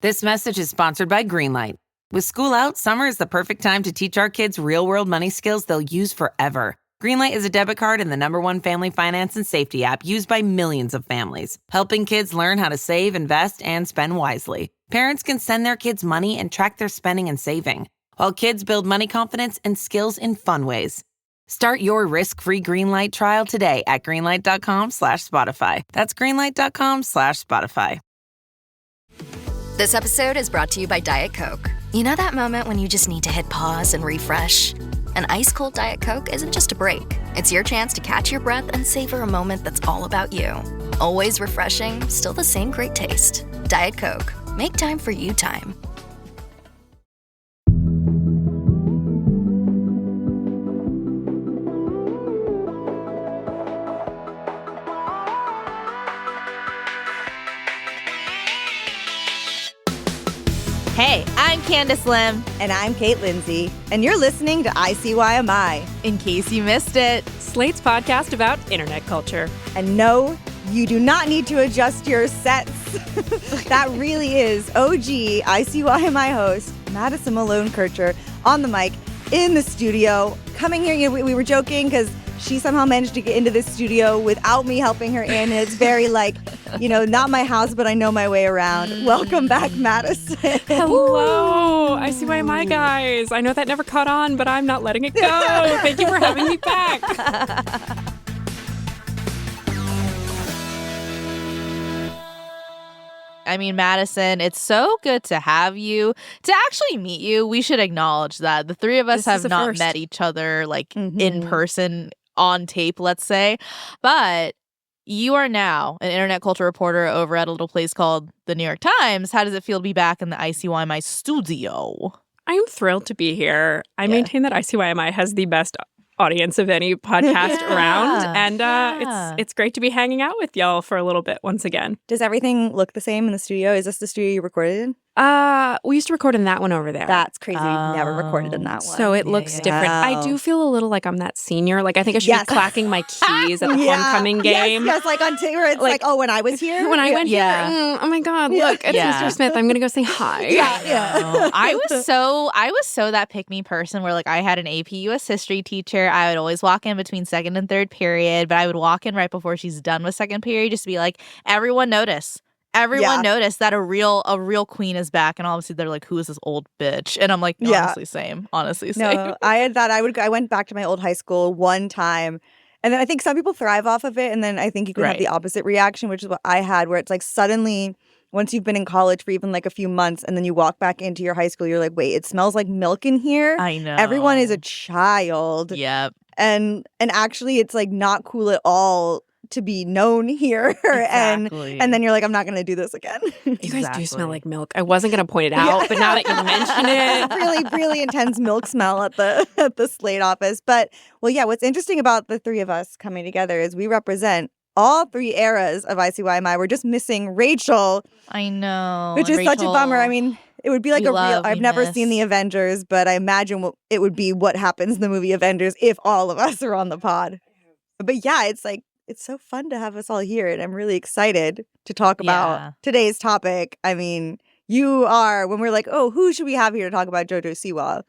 This message is sponsored by Greenlight. With school out, summer is the perfect time to teach our kids real-world money skills they'll use forever. Greenlight is a debit card and the #1 family finance and safety app used by millions of families, helping kids learn how to save, invest, and spend wisely. Parents can send their kids money and track their spending and saving, while kids build money confidence and skills in fun ways. Start your risk-free Greenlight trial today at greenlight.com/Spotify. That's greenlight.com/Spotify. This episode is brought to you by Diet Coke. You know that moment when you just need to hit pause and refresh? An ice-cold Diet Coke isn't just a break. It's your chance to catch your breath and savor a moment that's all about you. Always refreshing, still the same great taste. Diet Coke. Make time for you time. Hey, I'm Candice Lim. And I'm Kate Lindsay. And you're listening to ICYMI. In case you missed it, Slate's podcast about internet culture. And no, you do not need to adjust your sets. That really is OG ICYMI host Madison Malone Kircher on the mic in the studio. Coming here, you know, we were joking because she somehow managed to get into this studio without me helping her in. And it's very like, you know, not my house, but I know my way around. Welcome back, Madison. Hello, ICYMI guys. I know that never caught on, but I'm not letting it go. Thank you for having me back. I mean, Madison, it's so good to have you. To actually meet you, we should acknowledge that the three of us have not met each other like in person on tape, let's say. But you are now an internet culture reporter over at a little place called the New York Times. How does it feel to be back in the ICYMI studio? I'm thrilled to be here. I maintain that ICYMI has the best audience of any podcast around. And it's great to be hanging out with y'all for a little bit once again. Does everything look the same in the studio? Is this the studio you recorded in? We used to record in that one over there. That's crazy. We've never recorded in that one. So it looks different. I do feel a little like I'm that senior. Like I think I should be clacking my keys at the homecoming game. Yes, like on Taylor, it's like, oh, when I was here? When I went here, oh my God, look, it's Mr. Smith. I'm going to go say hi. I was so that pick-me person where like I had an AP US history teacher. I would always walk in between second and third period, but I would walk in right before she's done with second period just to be like, everyone notice. Everyone noticed that a real queen is back, and obviously they're like, "Who is this old bitch?" And I'm like, honestly, same. No, I had that. I went back to my old high school one time, and then I think some people thrive off of it, and then I think you can have the opposite reaction, which is what I had, where it's like suddenly, once you've been in college for even like a few months, and then you walk back into your high school, you're like, wait, it smells like milk in here. I know. Everyone is a child. Yep. And actually, it's like not cool at all to be known here. Exactly. and then you're like, I'm not going to do this again. You guys do smell like milk. I wasn't going to point it out, but now that you mention it. Really, really intense milk smell at the Slate office. But, well, yeah, what's interesting about the three of us coming together is we represent all three eras of ICYMI. We're just missing Rachel. I know. Which is such a bummer. I mean, it would be like I've never seen the Avengers, but I imagine it would be what happens in the movie Avengers if all of us are on the pod. But yeah, it's like, it's so fun to have us all here, and I'm really excited to talk about today's topic. I mean, when we're like, oh, who should we have here to talk about Jojo Siwa?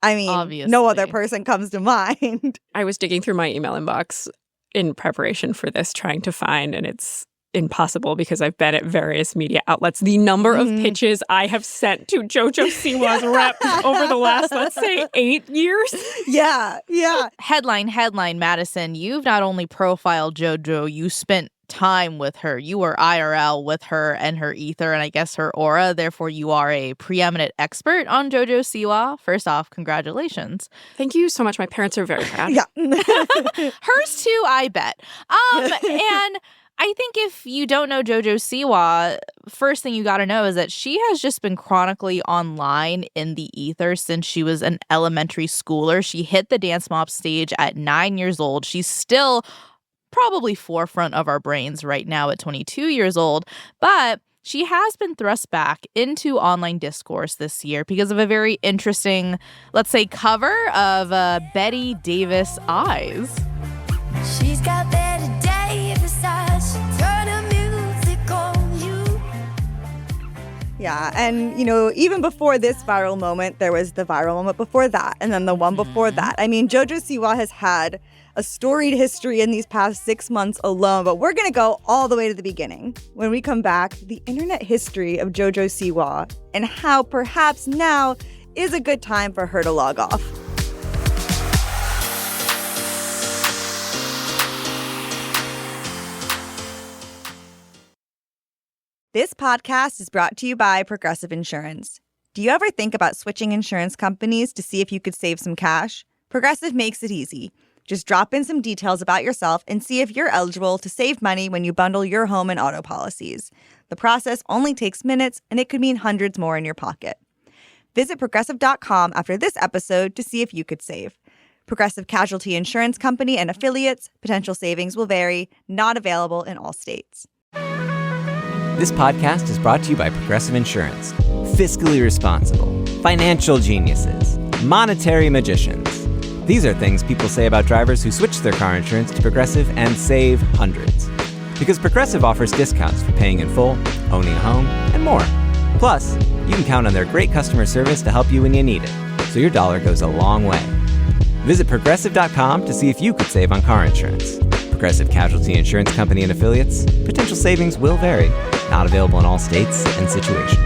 I mean, obviously, no other person comes to mind. I was digging through my email inbox in preparation for this, trying to find, and it's impossible because I've been at various media outlets. The number of pitches I have sent to Jojo Siwa's rep over the last, let's say, 8 years. Yeah. Headline, Madison. You've not only profiled Jojo, you spent time with her. You were IRL with her and her ether and I guess her aura. Therefore, you are a preeminent expert on Jojo Siwa. First off, congratulations. Thank you so much. My parents are very proud. Yeah. Hers too, I bet. And I think if you don't know Jojo Siwa, first thing you got to know is that she has just been chronically online in the ether since she was an elementary schooler. She hit the Dance Mob stage at 9 years old. She's still probably forefront of our brains right now at 22 years old, but she has been thrust back into online discourse this year because of a very interesting, let's say, cover of Betty Davis Eyes. She's got Betty. Yeah, and, even before this viral moment, there was the viral moment before that, and then the one before that. I mean, Jojo Siwa has had a storied history in these past 6 months alone, but we're going to go all the way to the beginning. When we come back, the internet history of Jojo Siwa and how perhaps now is a good time for her to log off. This podcast is brought to you by Progressive Insurance. Do you ever think about switching insurance companies to see if you could save some cash? Progressive makes it easy. Just drop in some details about yourself and see if you're eligible to save money when you bundle your home and auto policies. The process only takes minutes, and it could mean hundreds more in your pocket. Visit Progressive.com after this episode to see if you could save. Progressive Casualty Insurance Company and affiliates. Potential savings will vary. Not available in all states. This podcast is brought to you by Progressive Insurance. Fiscally responsible, financial geniuses, monetary magicians. These are things people say about drivers who switch their car insurance to Progressive and save hundreds. Because Progressive offers discounts for paying in full, owning a home, and more. Plus, you can count on their great customer service to help you when you need it, so your dollar goes a long way. Visit Progressive.com to see if you could save on car insurance. Progressive Casualty Insurance Company and affiliates. Potential savings will vary. Not available in all states and situations.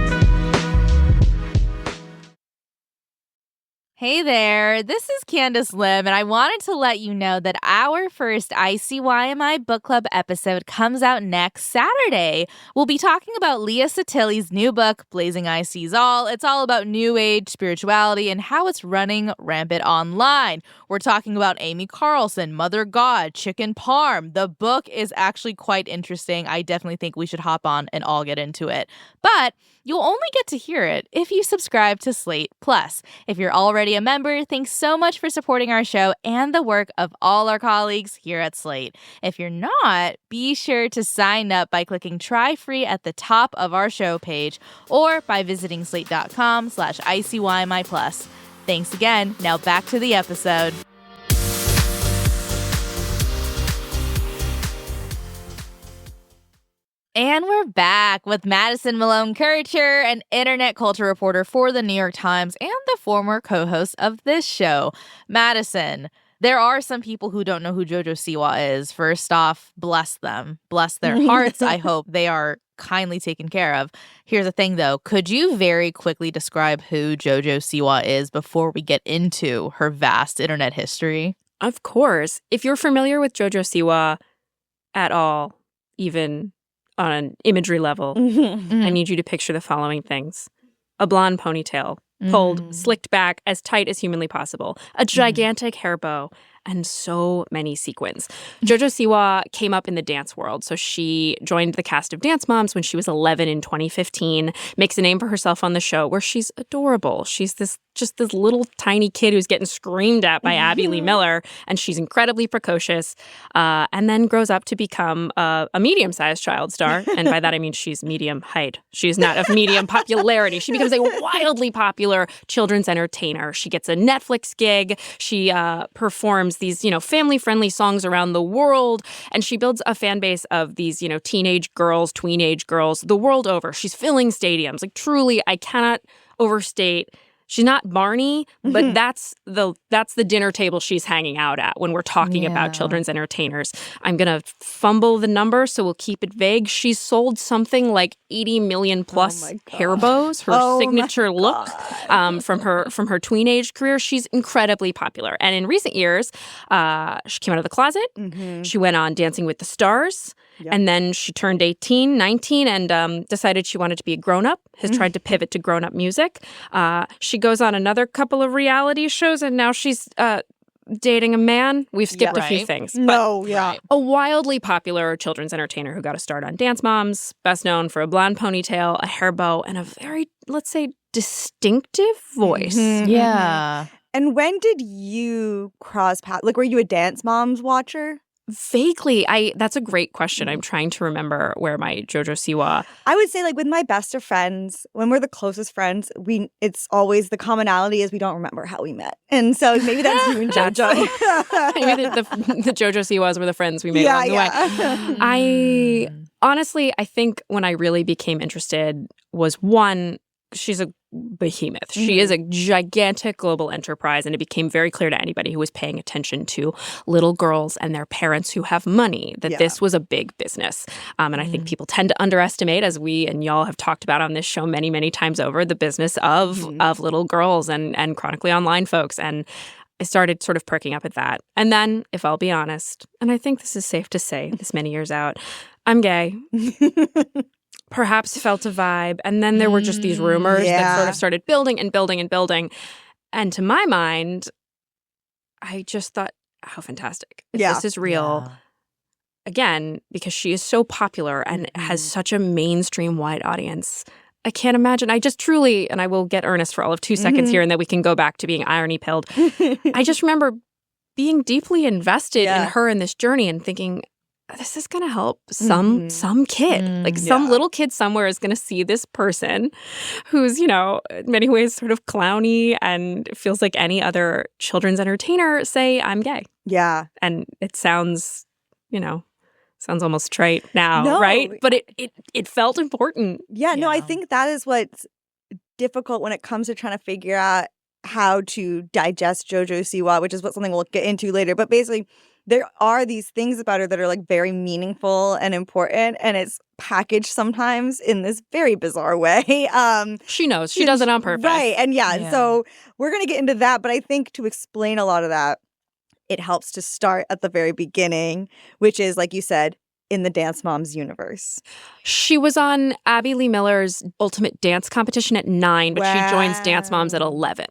Hey there, this is Candice Lim, and I wanted to let you know that our first ICYMI Book Club episode comes out next Saturday. We'll be talking about Leah Satili's new book, Blazing Eye Sees All. It's all about New Age spirituality and how it's running rampant online. We're talking about Amy Carlson, Mother God, Chicken Parm. The book is actually quite interesting. I definitely think we should hop on and all get into it. But you'll only get to hear it if you subscribe to Slate Plus. If you're already a member, thanks so much for supporting our show and the work of all our colleagues here at Slate. If you're not, be sure to sign up by clicking Try Free at the top of our show page or by visiting slate.com/ICYMI+. Thanks again. Now back to the episode. And we're back with Madison Malone Kircher, an internet culture reporter for the New York Times and the former co-host of this show. Madison, there are some people who don't know who Jojo Siwa is. First off, bless them. Bless their hearts. I hope they are kindly taken care of. Here's the thing, though. Could you very quickly describe who Jojo Siwa is before we get into her vast internet history? Of course. If you're familiar with Jojo Siwa at all, even on an imagery level, I need you to picture the following things. A blonde ponytail, pulled, slicked back as tight as humanly possible, a gigantic hair bow, and so many sequins. Jojo Siwa came up in the dance world, so she joined the cast of Dance Moms when she was 11 in 2015, makes a name for herself on the show where she's adorable. She's just this little tiny kid who's getting screamed at by Abby Lee Miller, and she's incredibly precocious, and then grows up to become a medium-sized child star, and by that I mean she's medium height. She's not of medium popularity. She becomes a wildly popular children's entertainer. She gets a Netflix gig. She performs these, family-friendly songs around the world, and she builds a fan base of these, teenage girls, tween-age girls the world over. She's filling stadiums. Like, truly, I cannot overstate. She's not Barney, but that's the dinner table she's hanging out at when we're talking about children's entertainers. I'm going to fumble the number, so we'll keep it vague. She's sold something like 80 million plus hair bows, her signature look from her tween-age career. She's incredibly popular. And in recent years, she came out of the closet. She went on Dancing with the Stars. Yep. And then she turned 18, 19, and decided she wanted to be a grown-up, has tried to pivot to grown-up music. She goes on another couple of reality shows, and now she's dating a man. We've skipped a few things. But a wildly popular children's entertainer who got a start on Dance Moms, best known for a blonde ponytail, a hair bow, and a very, let's say, distinctive voice. Yeah. And when did you cross paths? Like, were you a Dance Moms watcher? Vaguely. That's a great question. I'm trying to remember where my Jojo Siwa. I would say, like, with my best of friends, when we're the closest friends, it's always the commonality is we don't remember how we met. And so maybe that's you and Jojo. Maybe the Jojo Siwas were the friends we made along the way. Honestly, I think when I really became interested, was one, she's a behemoth. She is a gigantic global enterprise, and it became very clear to anybody who was paying attention to little girls and their parents who have money that this was a big business. And I think people tend to underestimate, as we and y'all have talked about on this show many, many times over, the business of little girls and chronically online folks. And I started sort of perking up at that. And then, if I'll be honest, and I think this is safe to say this many years out, I'm gay. Perhaps felt a vibe. And then there were just these rumors that sort of started building and building and building. And to my mind, I just thought, how fantastic. If this is real. Yeah. Again, because she is so popular and has such a mainstream wide audience. I can't imagine. I just truly, and I will get earnest for all of 2 seconds here and then we can go back to being irony-pilled. I just remember being deeply invested in her in this journey and thinking, this is going to help some kid. Like some little kid somewhere is going to see this person who's, in many ways sort of clowny and feels like any other children's entertainer say, I'm gay. Yeah. And it sounds, sounds almost trite now, right? But it felt important. Yeah, no, I think that is what's difficult when it comes to trying to figure out how to digest Jojo Siwa, which is something we'll get into later. But basically, there are these things about her that are like very meaningful and important, and it's packaged sometimes in this very bizarre way. She knows. She does it on purpose. Right. And so we're going to get into that. But I think to explain a lot of that, it helps to start at the very beginning, which is, like you said, in the Dance Moms universe. She was on Abby Lee Miller's Ultimate Dance competition at 9, but she joins Dance Moms at 11.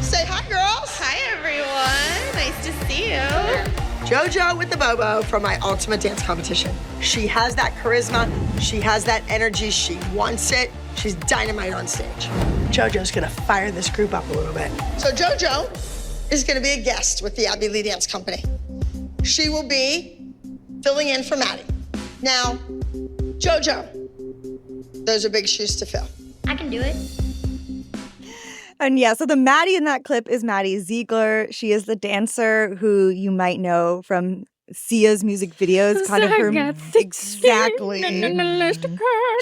Say hi, girls. Hi, everyone. Nice to see you. Jojo with the Bobo from my Ultimate Dance competition. She has that charisma. She has that energy. She wants it. She's dynamite on stage. Jojo's gonna fire this group up a little bit. So Jojo is gonna be a guest with the Abby Lee Dance Company. She will be filling in for Maddie. Now, Jojo, those are big shoes to fill. I can do it. And so the Maddie in that clip is Maddie Ziegler. She is the dancer who you might know from Sia's music videos. Kind of her exactly.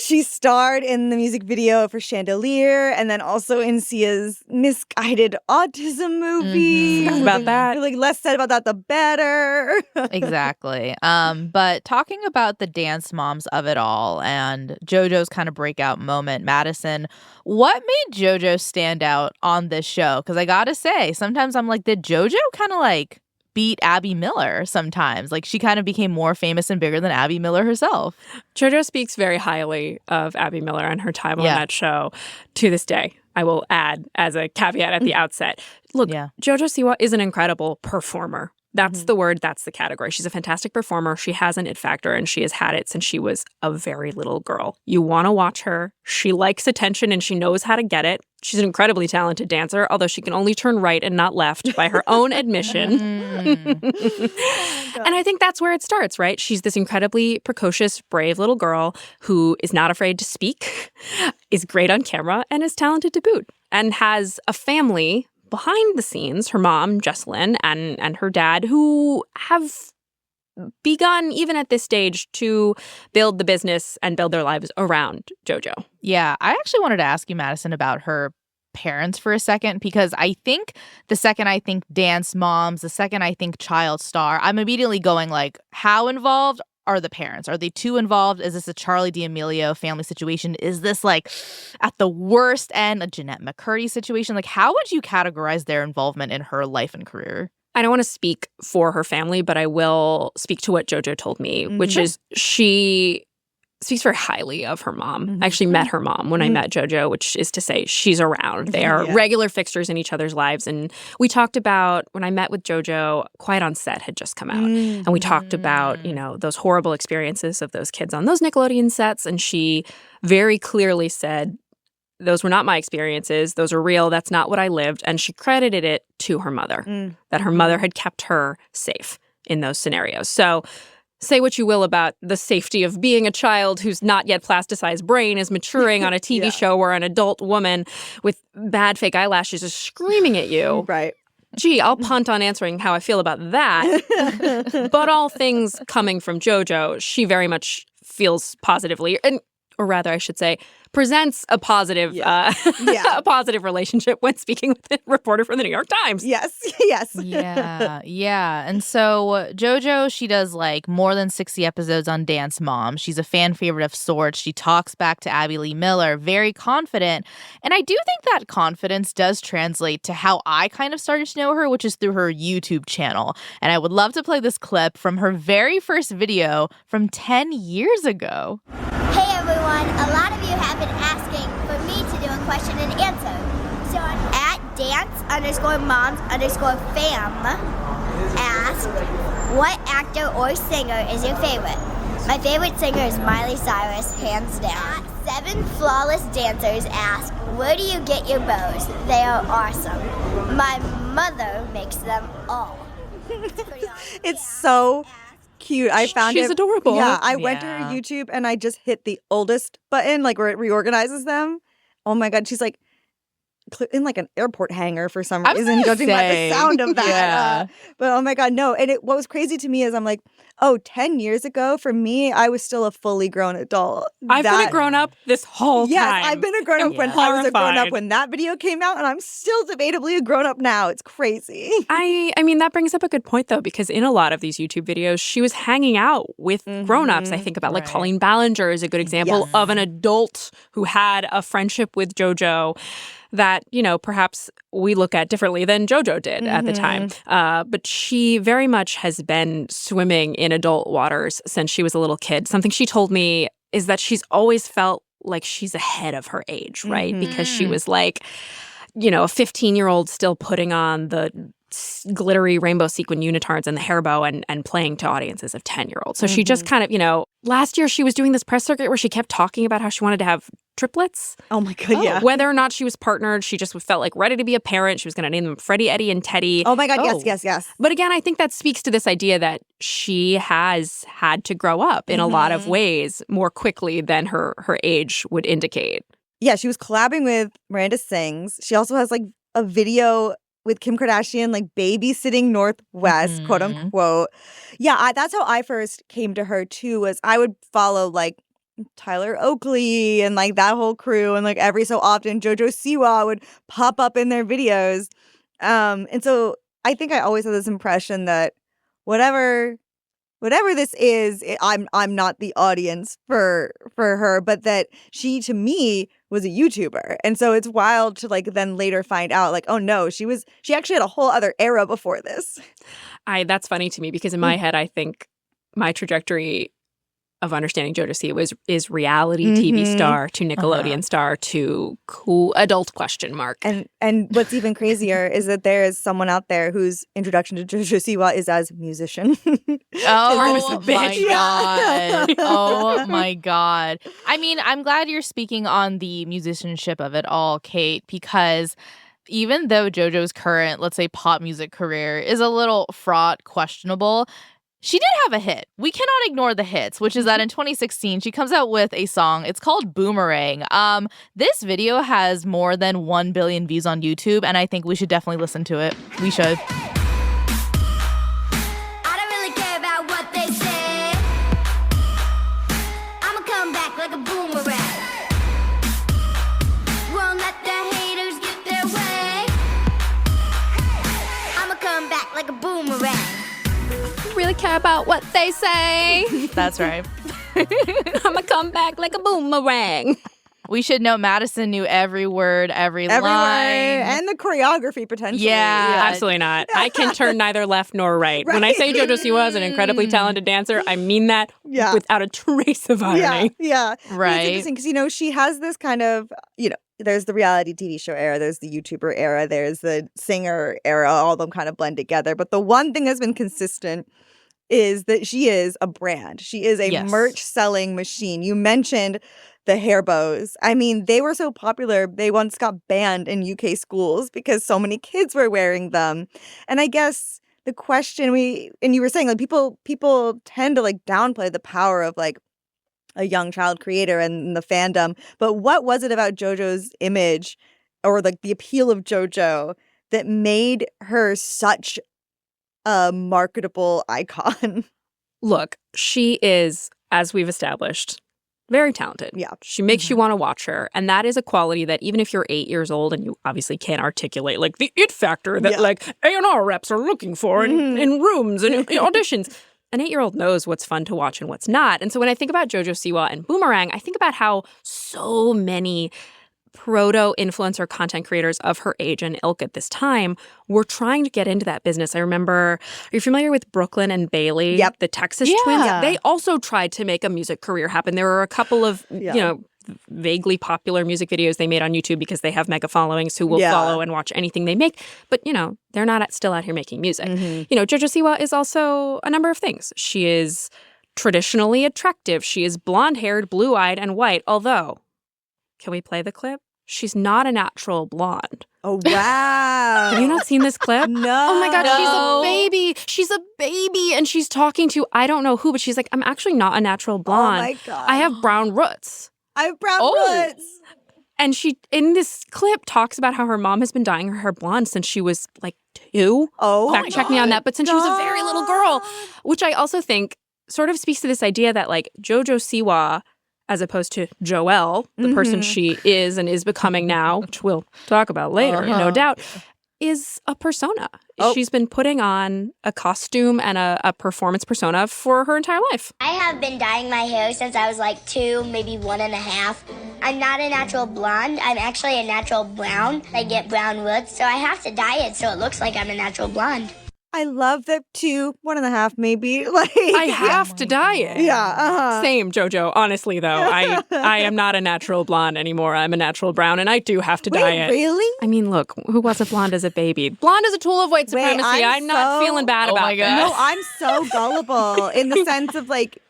She starred in the music video for Chandelier, and then also in Sia's misguided autism movie. About that, like less said about that, the better. Exactly. But talking about the dance moms of it all and JoJo's kind of breakout moment, Madison, what made JoJo stand out on this show? Because I gotta say, sometimes I'm like, did JoJo kind of like beat Abby Miller sometimes? Like she kind of became more famous and bigger than Abby Miller herself. JoJo speaks very highly of Abby Miller and her time on that show to this day. I will add as a caveat at the outset. Look, Jojo Siwa is an incredible performer. That's the word, that's the category. She's a fantastic performer. She has an it factor, and she has had it since she was a very little girl. You want to watch her. She likes attention, and she knows how to get it. She's an incredibly talented dancer, although she can only turn right and not left by her own admission. And I think that's where it starts, right? She's this incredibly precocious, brave little girl who is not afraid to speak, is great on camera, and is talented to boot, and has a family behind the scenes, her mom, Jessalyn, and her dad, who have begun, even at this stage, to build the business and build their lives around JoJo. Yeah, I actually wanted to ask you, Madison, about her parents for a second, because I think the second I think Dance Moms, the second I think child star, I'm immediately going like, how involved are the parents? Are they too involved? Is this a Charlie D'Amelio family situation? Is this like at the worst end a Jeanette McCurdy situation? Like, how would you categorize their involvement in her life and career? I don't want to speak for her family, but I will speak to what JoJo told me, which is she speaks very highly of her mom. I actually met her mom when I met JoJo, which is to say she's around. They are regular fixtures in each other's lives. And we talked about, when I met with JoJo, Quiet on Set had just come out. And we talked about, those horrible experiences of those kids on those Nickelodeon sets. And she very clearly said, those were not my experiences. Those are real. That's not what I lived. And she credited it to her mother, that her mother had kept her safe in those scenarios. So say what you will about the safety of being a child whose not yet plasticized brain is maturing on a TV show where an adult woman with bad fake eyelashes is screaming at you. Right. Gee, I'll punt on answering how I feel about that. But all things coming from JoJo, she very much feels positively. And or rather I should say, presents a positive a positive relationship when speaking with a reporter from the New York Times. Yes. Yeah. And so JoJo, she does like more than 60 episodes on Dance Mom. She's a fan favorite of sorts. She talks back to Abby Lee Miller, very confident. And I do think that confidence does translate to how I kind of started to know her, which is through her YouTube channel. And I would love to play this clip from her very first video from 10 years ago. Hey everyone, a lot of you have been asking for me to do a question and answer. So at dance_moms_fam asked, what actor or singer is your favorite? My favorite singer is Miley Cyrus, hands down. 7 Flawless Dancers asked, where do you get your bows? They are awesome. My mother makes them all. It's so cute. I found She's adorable. Yeah, I went to her YouTube and I just hit the oldest button, like where it reorganizes them. Oh my God, she's like in like an airport hangar for some reason, judging by the sound of that. But oh my God, no. And what was crazy to me is I'm like, 10 years ago, for me, I was still a fully grown adult. I've been a grown-up this whole time. Yes, I've been a grown-up when I was a grown-up when that video came out, and I'm still debatably a grown-up now. It's crazy. I mean, that brings up a good point, though, because in a lot of these YouTube videos, she was hanging out with grown-ups. I think about like Colleen Ballinger is a good example of an adult who had a friendship with JoJo that, you know, perhaps we look at differently than JoJo did at the time. But she very much has been swimming in adult waters since she was a little kid. Something she told me is that she's always felt like she's ahead of her age, right? Because she was like, you know, a 15-year-old still putting on the glittery rainbow sequin unitards and the hair bow and playing to audiences of 10-year-olds. So she just kind of, you know, last year she was doing this press circuit where she kept talking about how she wanted to have triplets. Oh my God, yeah. Whether or not she was partnered, she just felt like ready to be a parent. She was going to name them Freddie, Eddie, and Teddy. Oh my God, yes. But again, I think that speaks to this idea that she has had to grow up in a lot of ways more quickly than her age would indicate. Yeah, she was collabing with Miranda Sings. She also has like a video with Kim Kardashian, like babysitting Northwest, quote unquote. Yeah, that's how I first came to her too, was I would follow like Tyler Oakley and like that whole crew, and like every so often Jojo Siwa would pop up in their videos. And so I think I always had this impression that whatever this is, I'm not the audience for her, but that she to me was a YouTuber. And so it's wild to like then later find out like, oh no, she actually had a whole other era before this. That's funny to me because in my head I think my trajectory of understanding Jojo Siwa is reality TV star to Nickelodeon star to cool adult question mark. And what's even crazier is that there is someone out there whose introduction to Jojo Siwa is as musician. Oh my God. Oh my God. I mean, I'm glad you're speaking on the musicianship of it all, Kate, because even though JoJo's current, let's say, pop music career is a little fraught, questionable, she did have a hit. We cannot ignore the hits, which is that in 2016, she comes out with a song. It's called Boomerang. This video has more than 1 billion views on YouTube, and I think we should definitely listen to it. We should. I don't really care about what they say. I'ma come back like a boomerang. Won't let the haters get their way. I'ma come back like a boomerang. Really care about what they say. That's right. I'ma come back like a boomerang. We should know Madison knew every word, every line. And the choreography, potentially. Yeah. Absolutely not. I can turn neither left nor right. When I say Jojo Siwa is an incredibly talented dancer, I mean that without a trace of irony. Yeah. Right. It's interesting because, you know, she has this kind of, you know, there's the reality TV show era, there's the YouTuber era, there's the singer era, all of them kind of blend together. But the one thing that's been consistent is that she is a brand. She is a merch selling machine. You mentioned the hair bows. I mean, they were so popular, they once got banned in UK schools because so many kids were wearing them. And I guess the question you were saying, like people tend to like downplay the power of like a young child creator and the fandom. But what was it about JoJo's image or like the appeal of JoJo that made her such a marketable icon? Look, she is, as we've established, Very talented. Yeah. She makes you want to watch her. And that is a quality that even if you're 8 years old and you obviously can't articulate like the it factor that like A&R reps are looking for in rooms and in auditions, an 8-year-old knows what's fun to watch and what's not. And so when I think about Jojo Siwa and Boomerang, I think about how so many proto-influencer content creators of her age and ilk at this time were trying to get into that business. I remember, are you familiar with Brooklyn and Bailey? Yep. The Texas twins? They also tried to make a music career happen. There were a couple of, vaguely popular music videos they made on YouTube because they have mega followings who will follow and watch anything they make. But, they're not still out here making music. Jojo Siwa is also a number of things. She is traditionally attractive. She is blonde-haired, blue-eyed, and white, although, can we play the clip? She's not a natural blonde. Oh, wow. Have you not seen this clip? No. Oh, my God. She's a baby. She's a baby. And she's talking to, I don't know who, but she's like, I'm actually not a natural blonde. Oh, my God. I have brown roots. I have brown roots. And she, in this clip, talks about how her mom has been dyeing her hair blonde since she was like 2. Oh, fact check me on that. But since she was a very little girl, which I also think sort of speaks to this idea that like Jojo Siwa, as opposed to Joelle, the person she is and is becoming now, which we'll talk about later, no doubt, is a persona. She's been putting on a costume and a performance persona for her entire life. I have been dyeing my hair since I was like 2, maybe 1.5. I'm not a natural blonde. I'm actually a natural brown. I get brown roots, so I have to dye it so it looks like I'm a natural blonde. I love the 2, 1.5 maybe. Like I have to dye it. Yeah. Same, Jojo. Honestly, though, I am not a natural blonde anymore. I'm a natural brown, and I do have to dye it. Really? I mean, look, who wasn't blonde as a baby? Blonde is a tool of white supremacy. I'm not feeling bad about that. No, I'm so gullible in the sense of like,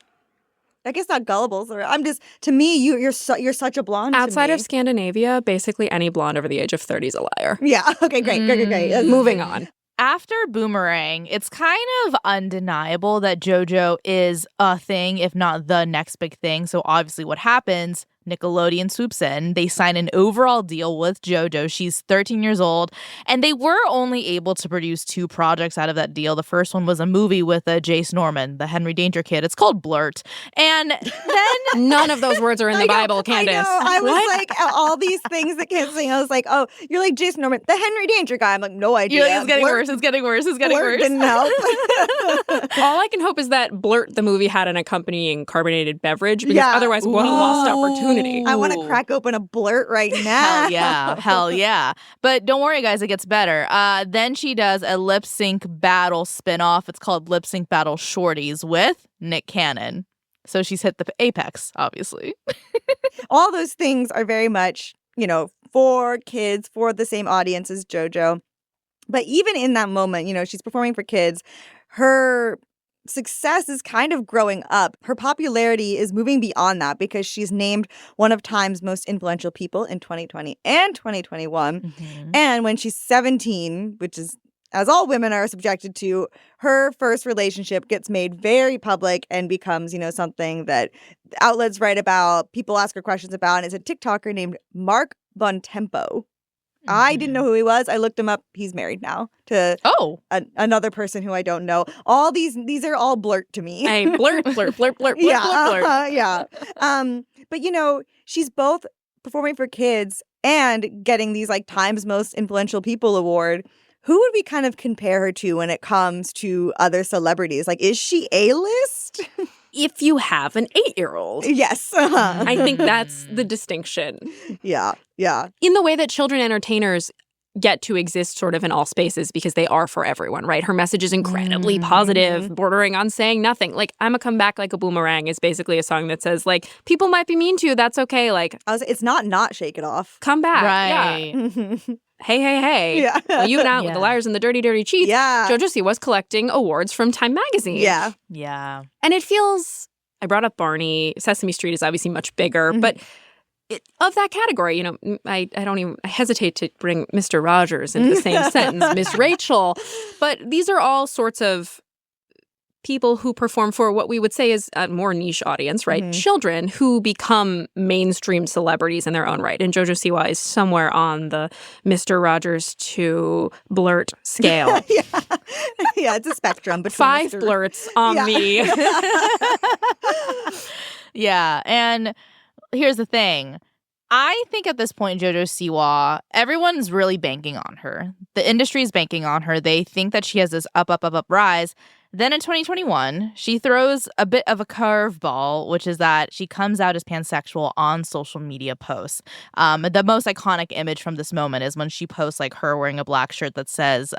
I guess not gullible. I'm just, to me, you're such a blonde. Outside to me. of Scandinavia, basically any blonde over the age of 30 is a liar. Yeah. Okay. Great. Moving on. After Boomerang, it's kind of undeniable that JoJo is a thing, if not the next big thing. So obviously what happens, Nickelodeon swoops in. They sign an overall deal with JoJo. She's 13 years old. And they were only able to produce 2 projects out of that deal. The first one was a movie with Jace Norman, the Henry Danger kid. It's called Blurt. And then... None of those words are in the Bible, Candice. I was like, all these things that can't sing. I was like, oh, you're like Jace Norman, the Henry Danger guy. I'm like, no idea. You're like, it's getting worse. It's getting worse. It's getting Blurt worse. Didn't help. All I can hope is that Blurt, the movie, had an accompanying carbonated beverage, because otherwise, what a lost opportunity. I want to crack open a Blurt right now. Hell yeah. But don't worry, guys, it gets better. Then she does a lip sync battle spinoff. It's called Lip Sync Battle Shorties with Nick Cannon. So she's hit the apex, obviously. All those things are very much, for kids, for the same audience as JoJo. But even in that moment, she's performing for kids. Her success is kind of growing up. Her popularity is moving beyond that because she's named one of Time's most influential people in 2020 and 2021. Mm-hmm. And when she's 17, which is, as all women are subjected to, her first relationship gets made very public and becomes, something that outlets write about, people ask her questions about, and it's a TikToker named Mark Bontempo. I didn't know who he was. I looked him up. He's married now to another person who I don't know. All these are all Blurt to me. Hey, Blurt. Yeah. But she's both performing for kids and getting these like Time's Most Influential People award. Who would we kind of compare her to when it comes to other celebrities? Like, is she A-list? If you have an 8-year-old. Yes. I think that's the distinction. Yeah. In the way that children entertainers get to exist sort of in all spaces because they are for everyone, right? Her message is incredibly positive, bordering on saying nothing. Like, I'ma come back like a boomerang is basically a song that says, like, people might be mean to you. That's okay. Like, it's not Shake It Off. Come back. Right. Yeah. Hey. Yeah. Well, you went out with the liars and the dirty, dirty cheats. Yeah. Jojo Siwa was collecting awards from Time Magazine. Yeah. And it feels, I brought up Barney. Sesame Street is obviously much bigger, but of that category, I hesitate to bring Mr. Rogers into the same sentence, Miss Rachel. But these are all sorts of people who perform for what we would say is a more niche audience, right? Children who become mainstream celebrities in their own right. And Jojo Siwa is somewhere on the Mr. Rogers to Blurt scale. Yeah, it's a spectrum. Between 5 blurts on me. Yeah, and here's the thing. I think at this point, Jojo Siwa, everyone's really banking on her. The industry is banking on her. They think that she has this up rise. Then in 2021, she throws a bit of a curveball, which is that she comes out as pansexual on social media posts. The most iconic image from this moment is when she posts like her wearing a black shirt that says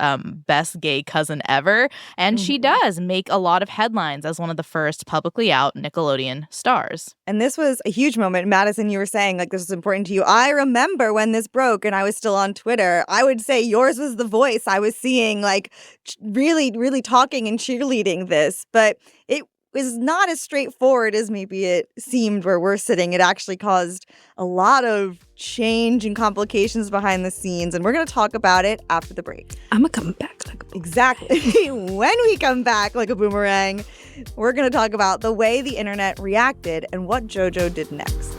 best gay cousin ever. And she does make a lot of headlines as one of the first publicly out Nickelodeon stars. And this was a huge moment. Madison, you were saying like this was important to you. I remember when this broke and I was still on Twitter. I would say yours was the voice I was seeing like really, really talking and cheerleading this. But it was not as straightforward as maybe it seemed where we're sitting. It actually caused a lot of change and complications behind the scenes. And we're going to talk about it after the break. I'm going to come back like a boomerang. Exactly. When we come back like a boomerang, we're going to talk about the way the internet reacted and what JoJo did next.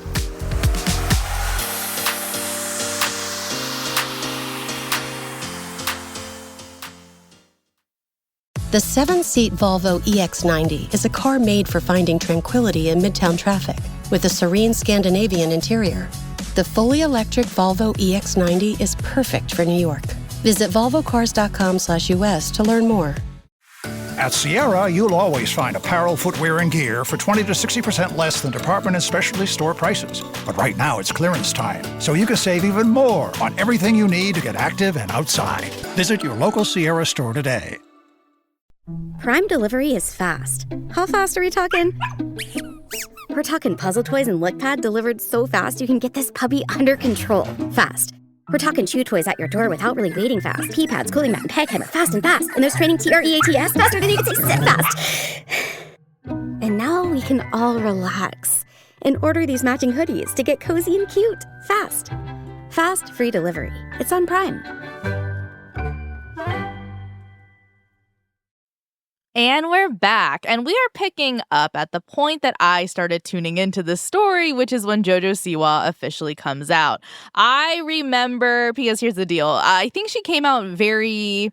The 7-seat Volvo EX90 is a car made for finding tranquility in midtown traffic with a serene Scandinavian interior. The fully electric Volvo EX90 is perfect for New York. Visit volvocars.com/US to learn more. At Sierra, you'll always find apparel, footwear, and gear for 20 to 60% less than department and specialty store prices. But right now, it's clearance time, so you can save even more on everything you need to get active and outside. Visit your local Sierra store today. Prime delivery is fast. How fast are we talking? We're talking puzzle toys and LickPad delivered so fast you can get this puppy under control fast. We're talking chew toys at your door without really waiting fast. Pee pads, cooling mat, and peg hammer fast and fast. And there's training TREATS faster than you can say sit fast. And now we can all relax and order these matching hoodies to get cozy and cute fast. Fast, free delivery. It's on Prime. And we're back, and we are picking up at the point that I started tuning into the story, which is when Jojo Siwa officially comes out. I remember, because here's the deal, I think she came out very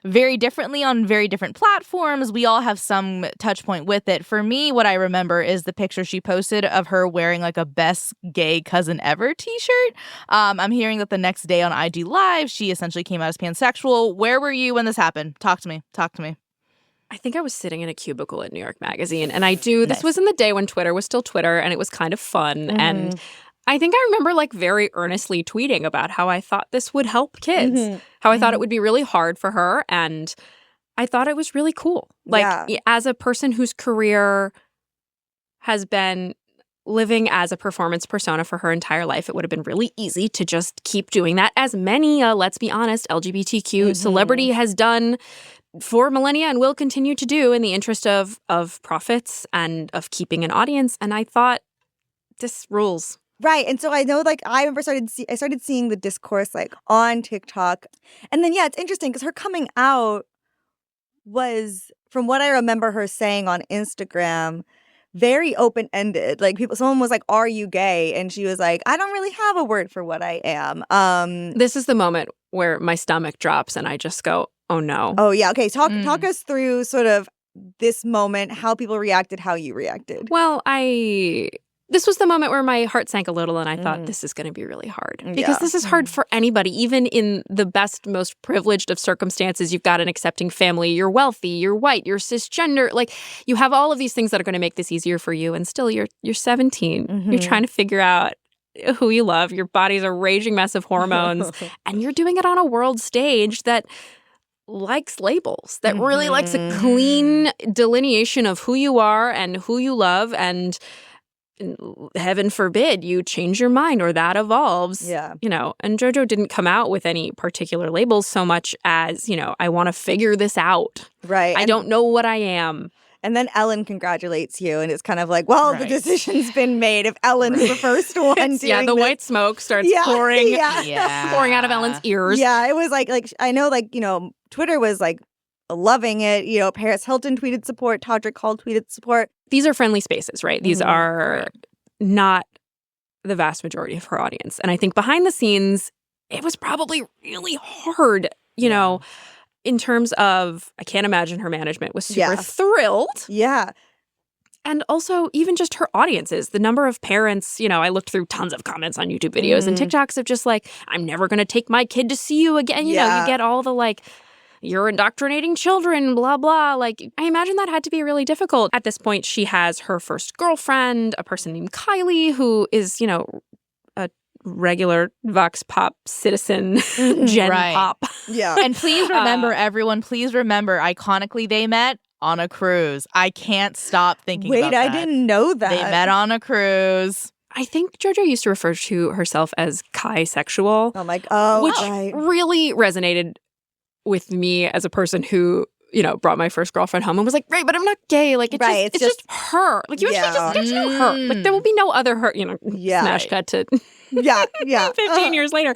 differently on very different platforms. We all have some touch point with it. For me, what I remember is the picture she posted of her wearing like a best gay cousin ever t-shirt. I'm hearing that the next day on IG Live, she essentially came out as pansexual. Where were you when this happened? Talk to me. I think I was sitting in a cubicle at New York Magazine, and this was in the day when Twitter was still Twitter, and it was kind of fun. And I think I remember like very earnestly tweeting about how I thought this would help kids, how I thought it would be really hard for her, and I thought it was really cool. Like as a person whose career has been living as a performance persona for her entire life, it would have been really easy to just keep doing that, as many, let's be honest, LGBTQ celebrity has done for millennia and will continue to do in the interest of profits and of keeping an audience. And I thought, this rules. Right. And so I know, like, I started seeing the discourse, like, on TikTok. And then, it's interesting because her coming out was, from what I remember her saying on Instagram, very open-ended. Like, someone was like, "Are you gay?" And she was like, "I don't really have a word for what I am." This is the moment where my stomach drops and I just go, oh no. Oh yeah. Okay. Talk us through sort of this moment, how people reacted, how you reacted. Well, this was the moment where my heart sank a little and I thought this is going to be really hard, because this is hard for anybody, even in the best, most privileged of circumstances. You've got an accepting family, you're wealthy, you're white, you're cisgender, like you have all of these things that are going to make this easier for you. And still you're 17. You're trying to figure out who you love. Your body's a raging mess of hormones and you're doing it on a world stage that likes labels, that really likes a clean delineation of who you are and who you love, and heaven forbid you change your mind or that evolves. And JoJo didn't come out with any particular labels so much as, I want to figure this out. Right. I don't know what I am. And then Ellen congratulates you, and it's kind of like, well, the decision's been made if Ellen is the first one doing the white smoke starts pouring out of Ellen's ears. Yeah, it was like I know, Twitter was like loving it. You know, Paris Hilton tweeted support. Todrick Hall tweeted support. These are friendly spaces, right? These are not the vast majority of her audience. And I think behind the scenes, it was probably really hard, you know, in terms of, I can't imagine her management was super thrilled. Yeah. And also, even just her audiences, the number of parents, you know, I looked through tons of comments on YouTube videos and TikToks of just like, I'm never going to take my kid to see you again. You know, you get all the like, you're indoctrinating children, blah, blah. Like, I imagine that had to be really difficult. At this point, she has her first girlfriend, a person named Kylie, who is, you know, a regular Vox Pop citizen, Gen Pop. Yeah. And please remember, everyone, please remember, iconically, they met on a cruise. I can't stop thinking about that. Wait, I didn't know that. They met on a cruise. I think JoJo used to refer to herself as Kai-sexual. Oh my God. Which really resonated with me as a person who, you know, brought my first girlfriend home and was like, right, but I'm not gay. Like, it's just her. Like, you actually just get to know her. Like, there will be no other her, you know, smash cut to 15 years later.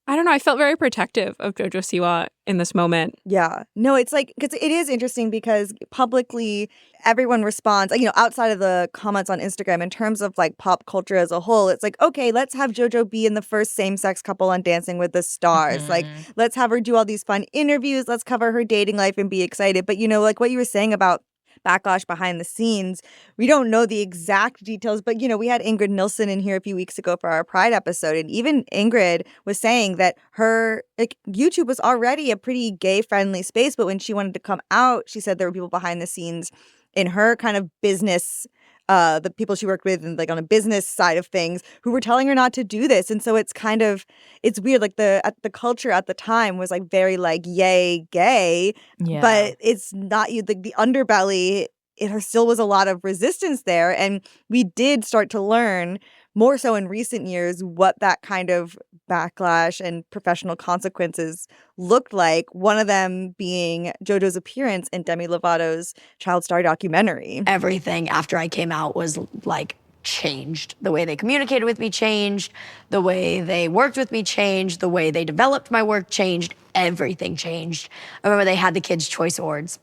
I don't know. I felt very protective of Jojo Siwa in this moment. Yeah. No, it's like, because it is interesting because publicly everyone responds, you know, outside of the comments on Instagram in terms of like pop culture as a whole. It's like, okay, let's have JoJo be in the first same-sex couple on Dancing with the Stars. Like, let's have her do all these fun interviews. Let's cover her dating life and be excited. But, you know, like what you were saying about backlash behind the scenes, we don't know the exact details, but, you know, we had Ingrid Nilsson in here a few weeks ago for our Pride episode, and even Ingrid was saying that her, like, YouTube was already a pretty gay-friendly space, but when she wanted to come out, she said there were people behind the scenes in her kind of business, the people she worked with and like on a business side of things who were telling her not to do this. And so it's kind of, it's weird. Like the culture at the time was like very like, yay, gay, but it's not you. The underbelly, there still was a lot of resistance there. And we did start to learn more so in recent years what that kind of backlash and professional consequences looked like. One of them being JoJo's appearance in Demi Lovato's Child Star documentary. Everything after I came out was like changed. The way they communicated with me changed. The way they worked with me changed. The way they developed my work changed. Everything changed. I remember they had the Kids' Choice Awards.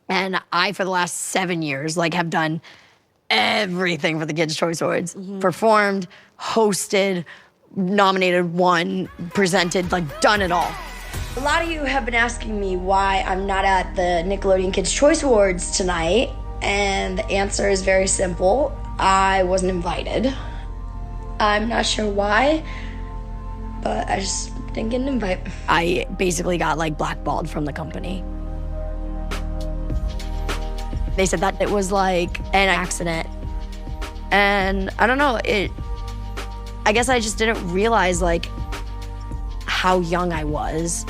And I, for the last 7 years, like have done everything for the Kids' Choice Awards. Performed, hosted, nominated, won, presented, like done it all. A lot of you have been asking me why I'm not at the Nickelodeon Kids' Choice Awards tonight, and the answer is very simple. I wasn't invited. I'm not sure why, but I just didn't get an invite. I basically got like blackballed from the company. They said that it was like an accident. And I don't know, I guess I just didn't realize like how young I was,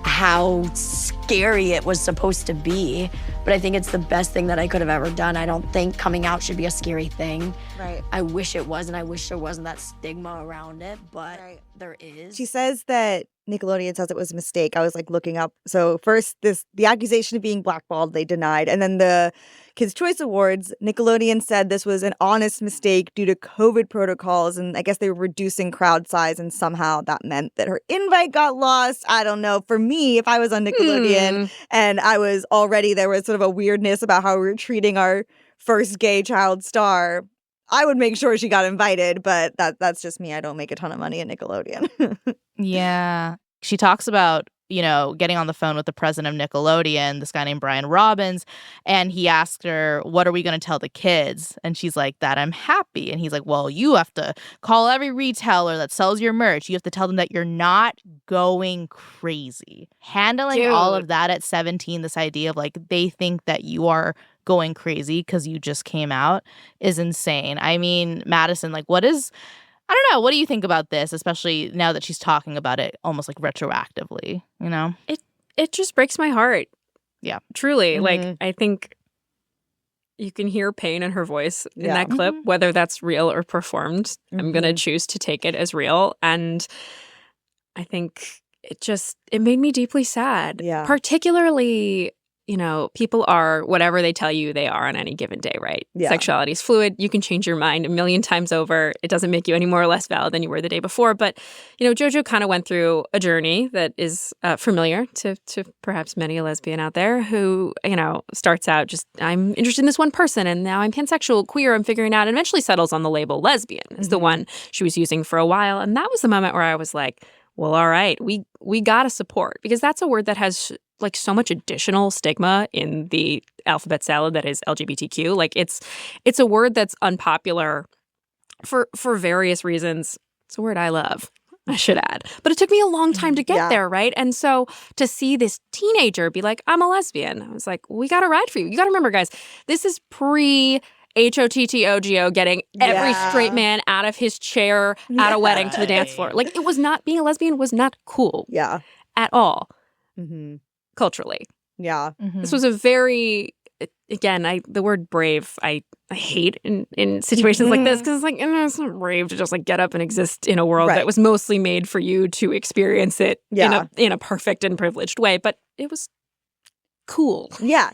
how scary it was supposed to be. But I think it's the best thing that I could have ever done. I don't think coming out should be a scary thing. Right. I wish it was, and I wish there wasn't that stigma around it, but there is. She says that Nickelodeon says it was a mistake. I was like looking up. So first, the accusation of being blackballed, they denied. And then the Kids' Choice Awards, Nickelodeon said this was an honest mistake due to COVID protocols. And I guess they were reducing crowd size. And somehow that meant that her invite got lost. I don't know. For me, if I was on Nickelodeon and I was already, there was sort of a weirdness about how we were treating our first gay child star, I would make sure she got invited, but that's just me. I don't make a ton of money at Nickelodeon. Yeah. She talks about, you know, getting on the phone with the president of Nickelodeon, this guy named Brian Robbins, and he asked her, what are we going to tell the kids? And she's like, that I'm happy. And he's like, well, you have to call every retailer that sells your merch. You have to tell them that you're not going crazy. Handling all of that at 17, this idea of like they think that you are going crazy because you just came out is insane. I mean, Madison, like I don't know, what do you think about this, especially now that she's talking about it almost like retroactively, you know? It just breaks my heart. Yeah. Truly. Like, I think you can hear pain in her voice in that clip, whether that's real or performed. I'm going to choose to take it as real. And I think it made me deeply sad. Yeah. Particularly people are whatever they tell you they are on any given day, right? Yeah. Sexuality is fluid. You can change your mind a million times over. It doesn't make you any more or less valid than you were the day before. But, Jojo kind of went through a journey that is familiar to perhaps many a lesbian out there who, starts out just, I'm interested in this one person and now I'm pansexual, queer, I'm figuring out, and eventually settles on the label lesbian is the one she was using for a while. And that was the moment where I was like, well, all right, we got to support, because that's a word that has like so much additional stigma in the alphabet salad that is LGBTQ. Like it's a word that's unpopular for various reasons. It's a word I love, I should add. But it took me a long time to get there, right? And so to see this teenager be like, I'm a lesbian, I was like, we got to ride for you. You got to remember, guys, this is HOTTOGO getting every straight man out of his chair at a wedding to the dance floor. Like, it was not, being a lesbian was not cool at all. Culturally. Yeah. This was a very, again, the word brave, I hate in situations like this, because it's like, it's not brave to just like get up and exist in a world that was mostly made for you to experience it in a perfect and privileged way. But it was cool. Yeah.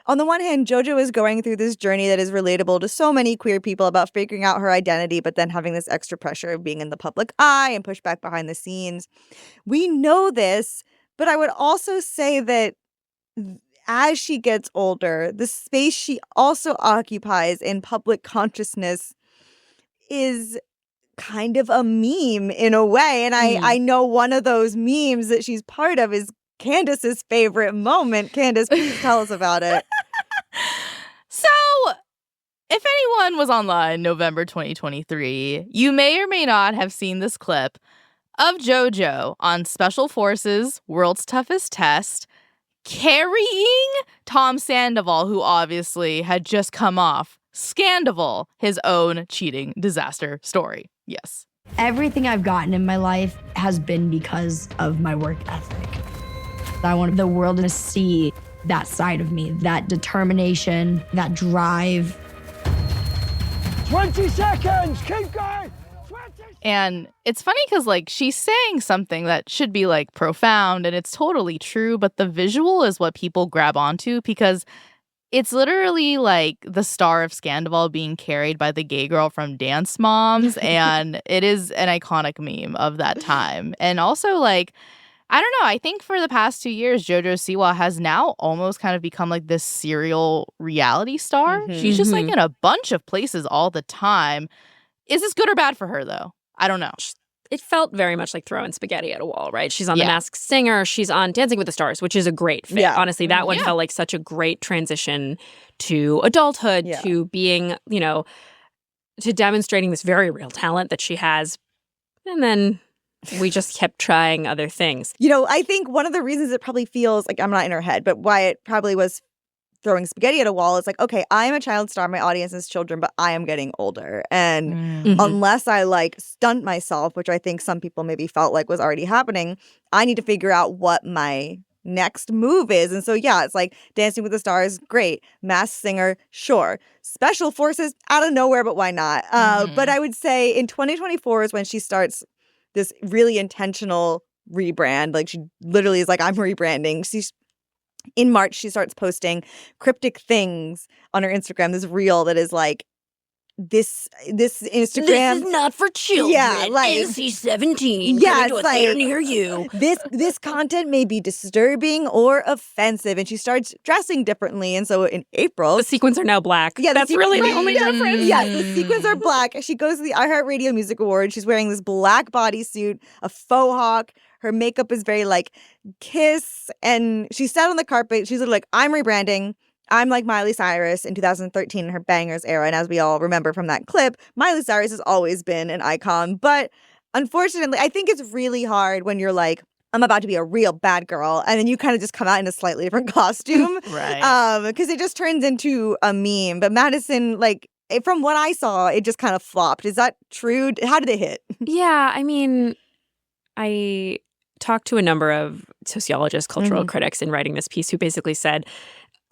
On the one hand, JoJo is going through this journey that is relatable to so many queer people about figuring out her identity, but then having this extra pressure of being in the public eye and pushback behind the scenes. We know this, but I would also say that as she gets older, the space she also occupies in public consciousness is kind of a meme in a way. And I know one of those memes that she's part of is Candice's favorite moment. Candice, please tell us about it. So, if anyone was online November 2023, you may or may not have seen this clip of JoJo on Special Forces World's Toughest Test carrying Tom Sandoval, who obviously had just come off Scandival, his own cheating disaster story. Yes. Everything I've gotten in my life has been because of my work ethic. I want the world to see that side of me, that determination, that drive. 20 seconds, keep going. And it's funny because, like, she's saying something that should be, like, profound, and it's totally true, but the visual is what people grab onto, because it's literally, like, the star of Scandival being carried by the gay girl from Dance Moms, and it is an iconic meme of that time. And also, like, I don't know, I think for the past 2 years, Jojo Siwa has now almost kind of become, like, this serial reality star. She's just, like, in a bunch of places all the time. Is this good or bad for her, though? I don't know. It felt very much like throwing spaghetti at a wall, right? She's on The Masked Singer. She's on Dancing with the Stars, which is a great fit. Honestly, that one felt like such a great transition to adulthood, to being, to demonstrating this very real talent that she has. And then we just kept trying other things. I think one of the reasons it probably feels like, I'm not in her head, but why it probably was throwing spaghetti at a wall is like, okay, I'm a child star, my audience is children, but I am getting older. And unless I like stunt myself, which I think some people maybe felt like was already happening, I need to figure out what my next move is. And so, it's like Dancing with the Stars, great. Masked Singer, sure. Special Forces, out of nowhere, but why not? But I would say in 2024 is when she starts this really intentional rebrand. Like, she literally is like, I'm rebranding. In March, she starts posting cryptic things on her Instagram, this reel that is like, this Instagram. This is not for children. Yeah, like NC-17. Yeah, it's like near you. This content may be disturbing or offensive, and she starts dressing differently. And so in April, the sequins are now black. Yeah, that's really the only difference. Yeah, the sequins are black. She goes to the iHeartRadio Music Awards. She's wearing this black bodysuit, a faux hawk. Her makeup is very like Kiss, and she sat on the carpet. She's like, I'm rebranding. I'm like Miley Cyrus in 2013 in her Bangerz era. And as we all remember from that clip, Miley Cyrus has always been an icon. But unfortunately, I think it's really hard when you're like, I'm about to be a real bad girl. And then you kind of just come out in a slightly different costume. Right. Because it just turns into a meme. But Madison, like, from what I saw, it just kind of flopped. Is that true? How did it hit? Yeah, I mean, I talked to a number of sociologists, cultural critics in writing this piece who basically said,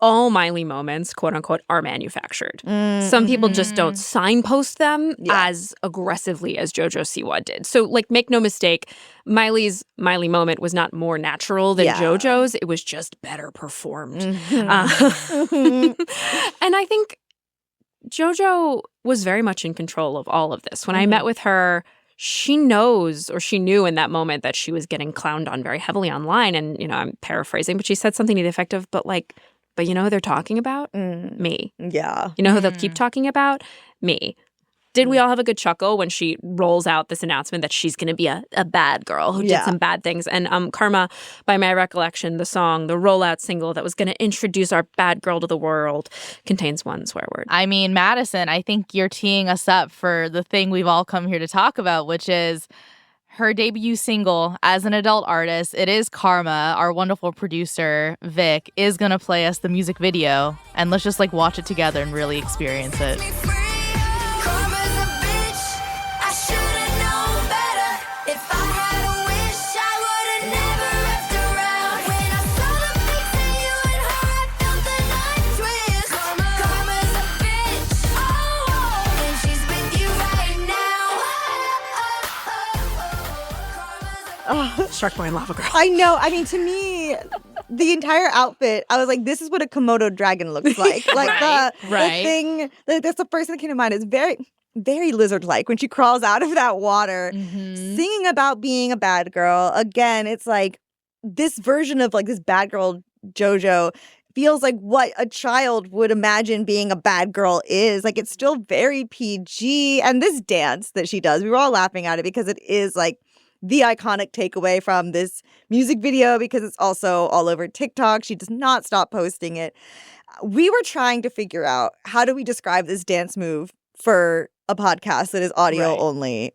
all Miley moments, quote unquote, are manufactured. Some people just don't signpost them as aggressively as Jojo Siwa did. So, like, make no mistake, Miley's Miley moment was not more natural than Jojo's. It was just better performed. And I think Jojo was very much in control of all of this. When I met with her, she knows, or she knew in that moment, that she was getting clowned on very heavily online. And, you know, I'm paraphrasing, but she said something to the effect of, but you know who they're talking about? Me. Yeah. You know who they'll keep talking about? Me. Did we all have a good chuckle when she rolls out this announcement that she's going to be a bad girl who did some bad things? And Karma, by my recollection, the song, the rollout single that was going to introduce our bad girl to the world, contains one swear word. I mean, Madison, I think you're teeing us up for the thing we've all come here to talk about, which is her debut single as an adult artist. It is Karma. Our wonderful producer, Vic, is going to play us the music video. And let's just watch it together and really experience it. Shark Boy and Lava Girl. I know. I mean, to me, the entire outfit, I was like, this is what a Komodo dragon looks like. Like the thing, that's the first thing that came to mind. It's very, very lizard-like when she crawls out of that water, singing about being a bad girl. Again, it's like this version of this bad girl JoJo feels like what a child would imagine being a bad girl is. Like, it's still very PG. And this dance that she does, we were all laughing at it because it is the iconic takeaway from this music video, because it's also all over TikTok. She does not stop posting it. We were trying to figure out, how do we describe this dance move for a podcast that is audio only?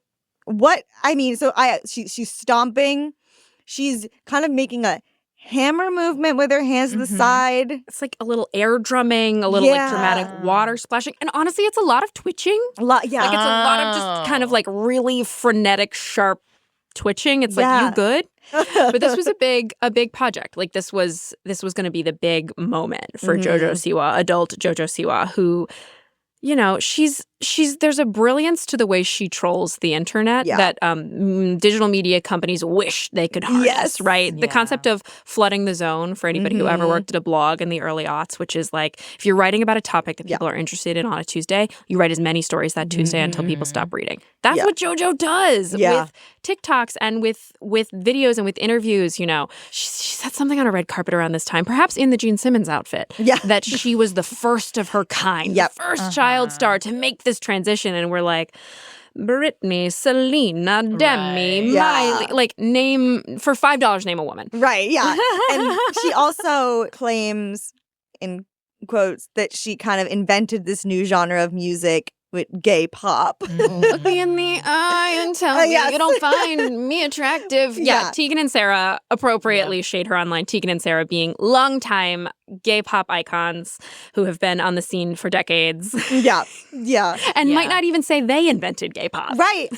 She's stomping. She's kind of making a hammer movement with her hands to the side. It's like a little air drumming, a little dramatic water splashing. And honestly, it's a lot of twitching. It's a lot of just kind of really frenetic, sharp twitching. It's you good? But this was a big project. This was going to be the big moment for Jojo Siwa, adult Jojo Siwa, who, you know, she's there's a brilliance to the way she trolls the internet that digital media companies wish they could harness, right? The concept of flooding the zone, for anybody who ever worked at a blog in the early aughts, which is if you're writing about a topic that people are interested in on a Tuesday, you write as many stories that Tuesday until people stop reading. That's what JoJo does with TikToks and with videos and with interviews. You know, she said something on a red carpet around this time, perhaps in the Gene Simmons outfit, that she was the first of her kind, the first child star to make this transition. And we're like, Britney, Selena, Demi, Miley. Name, for $5, name a woman. Right, yeah. And she also claims, in quotes, that she kind of invented this new genre of music with gay pop. Look me in the eye and tell me you don't find me attractive. Tegan and Sarah appropriately shade her online. Tegan and Sarah being longtime gay pop icons who have been on the scene for decades. And might not even say they invented gay pop. Right.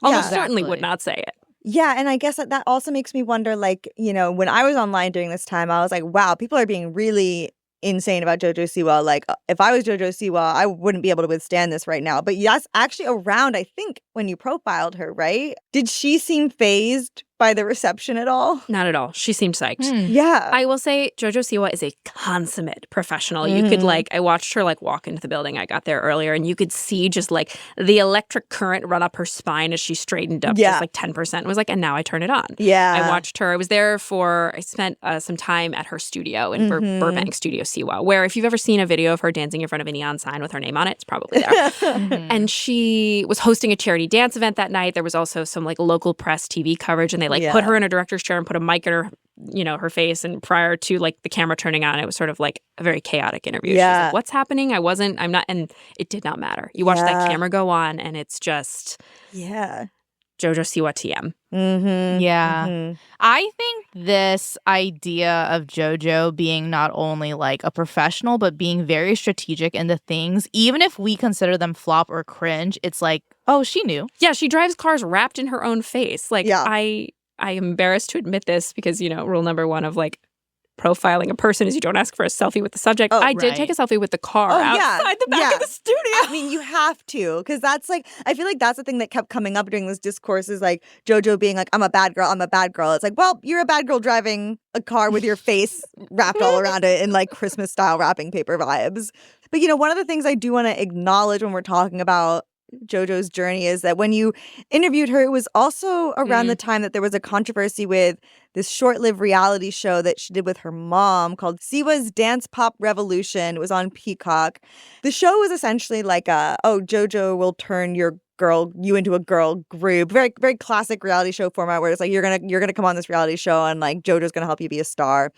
Almost certainly would not say it. Yeah, and I guess that also makes me wonder, when I was online during this time, I was like, wow, people are being really insane about Jojo Siwa. If I was Jojo Siwa, I wouldn't be able to withstand this right now. But that's actually around, I think, when you profiled her, right? Did she seem fazed by the reception at all? Not at all. She seemed psyched. Yeah. I will say Jojo Siwa is a consummate professional. You could I watched her walk into the building. I got there earlier and you could see just the electric current run up her spine as she straightened up just 10%. It was and now I turn it on. Yeah. I watched her. I was there I spent some time at her studio in Burbank, Studio Siwa, where if you've ever seen a video of her dancing in front of a neon sign with her name on it, it's probably there. And she was hosting a charity dance event that night. There was also some local press TV coverage, and they put her in a director's chair and put a mic in her, her face. And prior to the camera turning on, it was sort of a very chaotic interview. Yeah. She's like, what's happening? I'm not. And it did not matter. You watch that camera go on and it's just. Yeah. Jojo Siwa TM. I think this idea of JoJo being not only a professional, but being very strategic in the things, even if we consider them flop or cringe, it's oh, she knew. Yeah, she drives cars wrapped in her own face. I am embarrassed to admit this because, rule number one of profiling a person is you don't ask for a selfie with the subject. I did take a selfie with the car outside the back of the studio. I mean, you have to, because that's like, I feel like that's the thing that kept coming up during this discourse is like JoJo being like, I'm a bad girl. It's like, well, you're a bad girl driving a car with your face wrapped all around it in like Christmas style wrapping paper vibes. But, one of the things I do want to acknowledge when we're talking about JoJo's journey is that when you interviewed her, it was also around the time that there was a controversy with this short-lived reality show that she did with her mom called Siwa's Dance Pop Revolution. It was on Peacock. The show was essentially like JoJo will turn you into a girl group. Very, very classic reality show format where it's like you're gonna come on this reality show and like JoJo's gonna help you be a star.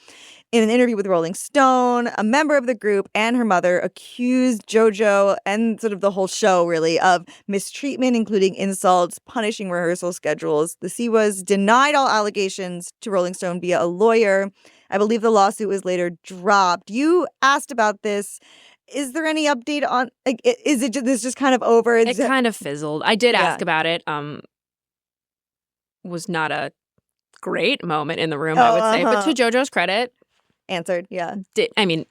In an interview with Rolling Stone, a member of the group and her mother accused JoJo and sort of the whole show really of mistreatment, including insults, punishing rehearsal schedules. The Siwas denied all allegations to Rolling Stone via a lawyer. I believe the lawsuit was later dropped. You asked about this. Is there any update on, like, is it this just kind of over? It kind of fizzled. I did ask about it. Was not a great moment in the room, I would say. But to JoJo's credit, answered, replied.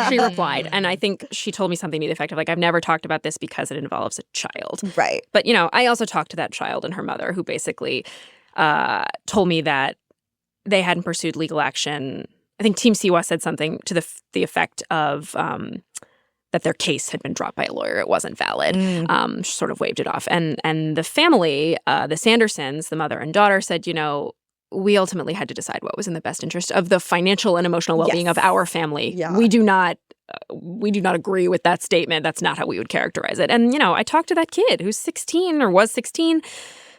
She replied. And I think she told me something to the effect of, like, I've never talked about this because it involves a child. Right. But, I also talked to that child and her mother who basically told me that they hadn't pursued legal action. I think Team Siwa said something to the effect of that their case had been dropped by a lawyer. It wasn't valid. Sort of waved it off. And the family, the Sandersons, the mother and daughter, said, we ultimately had to decide what was in the best interest of the financial and emotional well-being of our family. Yeah. We do not agree with that statement. That's not how we would characterize it. And, I talked to that kid who's 16 or was 16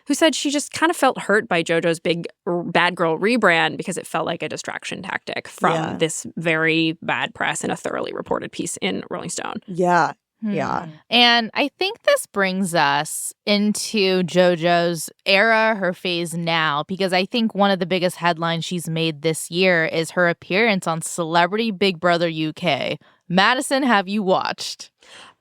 who said she just kind of felt hurt by JoJo's big bad girl rebrand because it felt like a distraction tactic from this very bad press in a thoroughly reported piece in Rolling Stone. Yeah. Yeah. And I think this brings us into JoJo's era, her phase now, because I think one of the biggest headlines she's made this year is her appearance on Celebrity Big Brother UK. Madison, have you watched?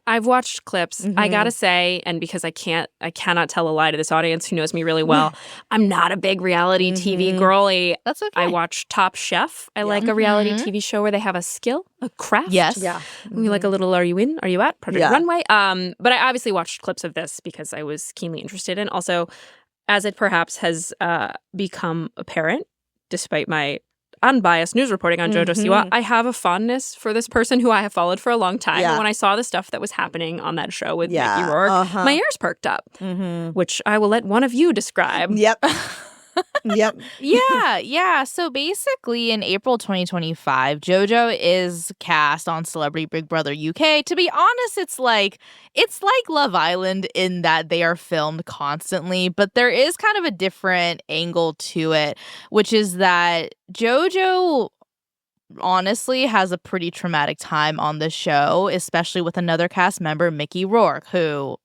I've watched clips. I gotta say, and because I cannot tell a lie to this audience who knows me really well, I'm not a big reality TV girly. That's okay. I watch Top Chef. I like a reality TV show where they have a skill, a craft. Yes. Yeah. We like a little Are You In? Are You At? Project Runway. But I obviously watched clips of this because I was keenly interested in. Also, as it perhaps has become apparent, despite my unbiased news reporting on Jojo Siwa, I have a fondness for this person who I have followed for a long time. And when I saw the stuff that was happening on that show with Mickey Rourke, my ears perked up, which I will let one of you describe. Yep. Yep. Yeah. So basically in April 2025, JoJo is cast on Celebrity Big Brother UK. To be honest, it's like Love Island in that they are filmed constantly, but there is kind of a different angle to it, which is that JoJo honestly has a pretty traumatic time on the show, especially with another cast member, Mickey Rourke, who,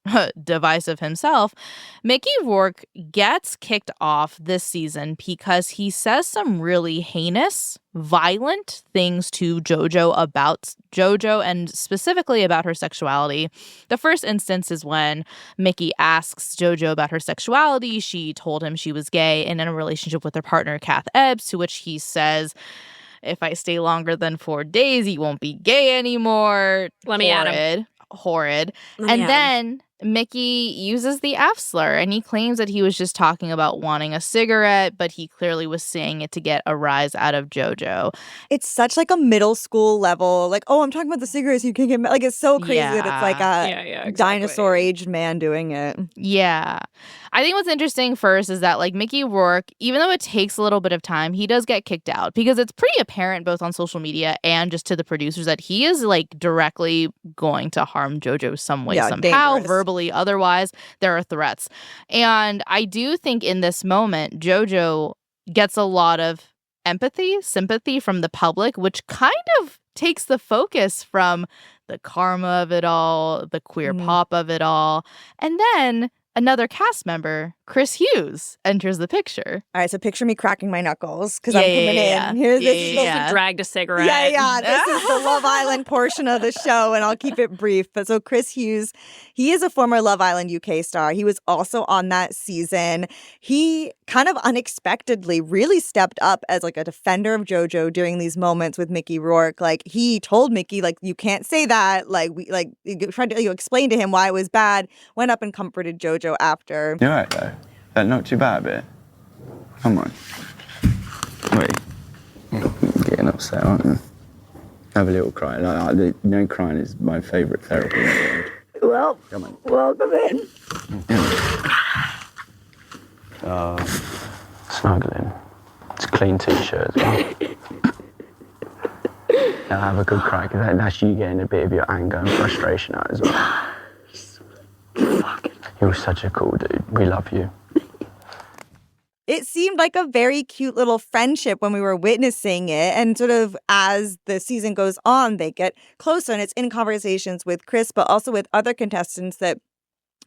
divisive himself. Mickey Rourke gets kicked off this season because he says some really heinous, violent things to JoJo about JoJo and specifically about her sexuality. The first instance is when Mickey asks JoJo about her sexuality. She told him she was gay and in a relationship with her partner, Kath Ebbs, to which he says, if I stay longer than 4 days, you won't be gay anymore. Let me at him. Horrid. And then Mickey uses the F slur, and he claims that he was just talking about wanting a cigarette, but he clearly was saying it to get a rise out of JoJo. It's such like a middle school level, like, oh, I'm talking about the cigarettes you can get. Like, it's so crazy that it's like a dinosaur-aged man doing it. Yeah. I think what's interesting first is that, like, Mickey Rourke, even though it takes a little bit of time, he does get kicked out because it's pretty apparent both on social media and just to the producers that he is, like, directly going to harm JoJo some way, somehow, dangerous. Verbally, otherwise, there are threats. And I do think in this moment, JoJo gets a lot of empathy, sympathy from the public, which kind of takes the focus from the karma of it all, the queer pop of it all. And then another cast member, Chris Hughes, enters the picture. All right, so picture me cracking my knuckles because I'm coming in. Here's this. Dragged a cigarette. Yeah. This is the Love Island portion of the show, and I'll keep it brief. But so Chris Hughes, he is a former Love Island UK star. He was also on that season. He kind of unexpectedly really stepped up as like a defender of JoJo during these moments with Mickey Rourke. Like he told Mickey, like, you can't say that. Like you tried to explain to him why it was bad, went up and comforted JoJo after. You're right though. That knocked you back a bit. Come on. Wait. You're getting upset, aren't you? Have a little cry. Crying is my favourite therapy in the world. Well, come on. Welcome in. Snuggling. It's a clean t-shirt as well. Now have a good cry, because that's you getting a bit of your anger and frustration out as well. You're such a cool dude. We love you. It seemed like a very cute little friendship when we were witnessing it. And sort of as the season goes on, they get closer. And it's in conversations with Chris, but also with other contestants that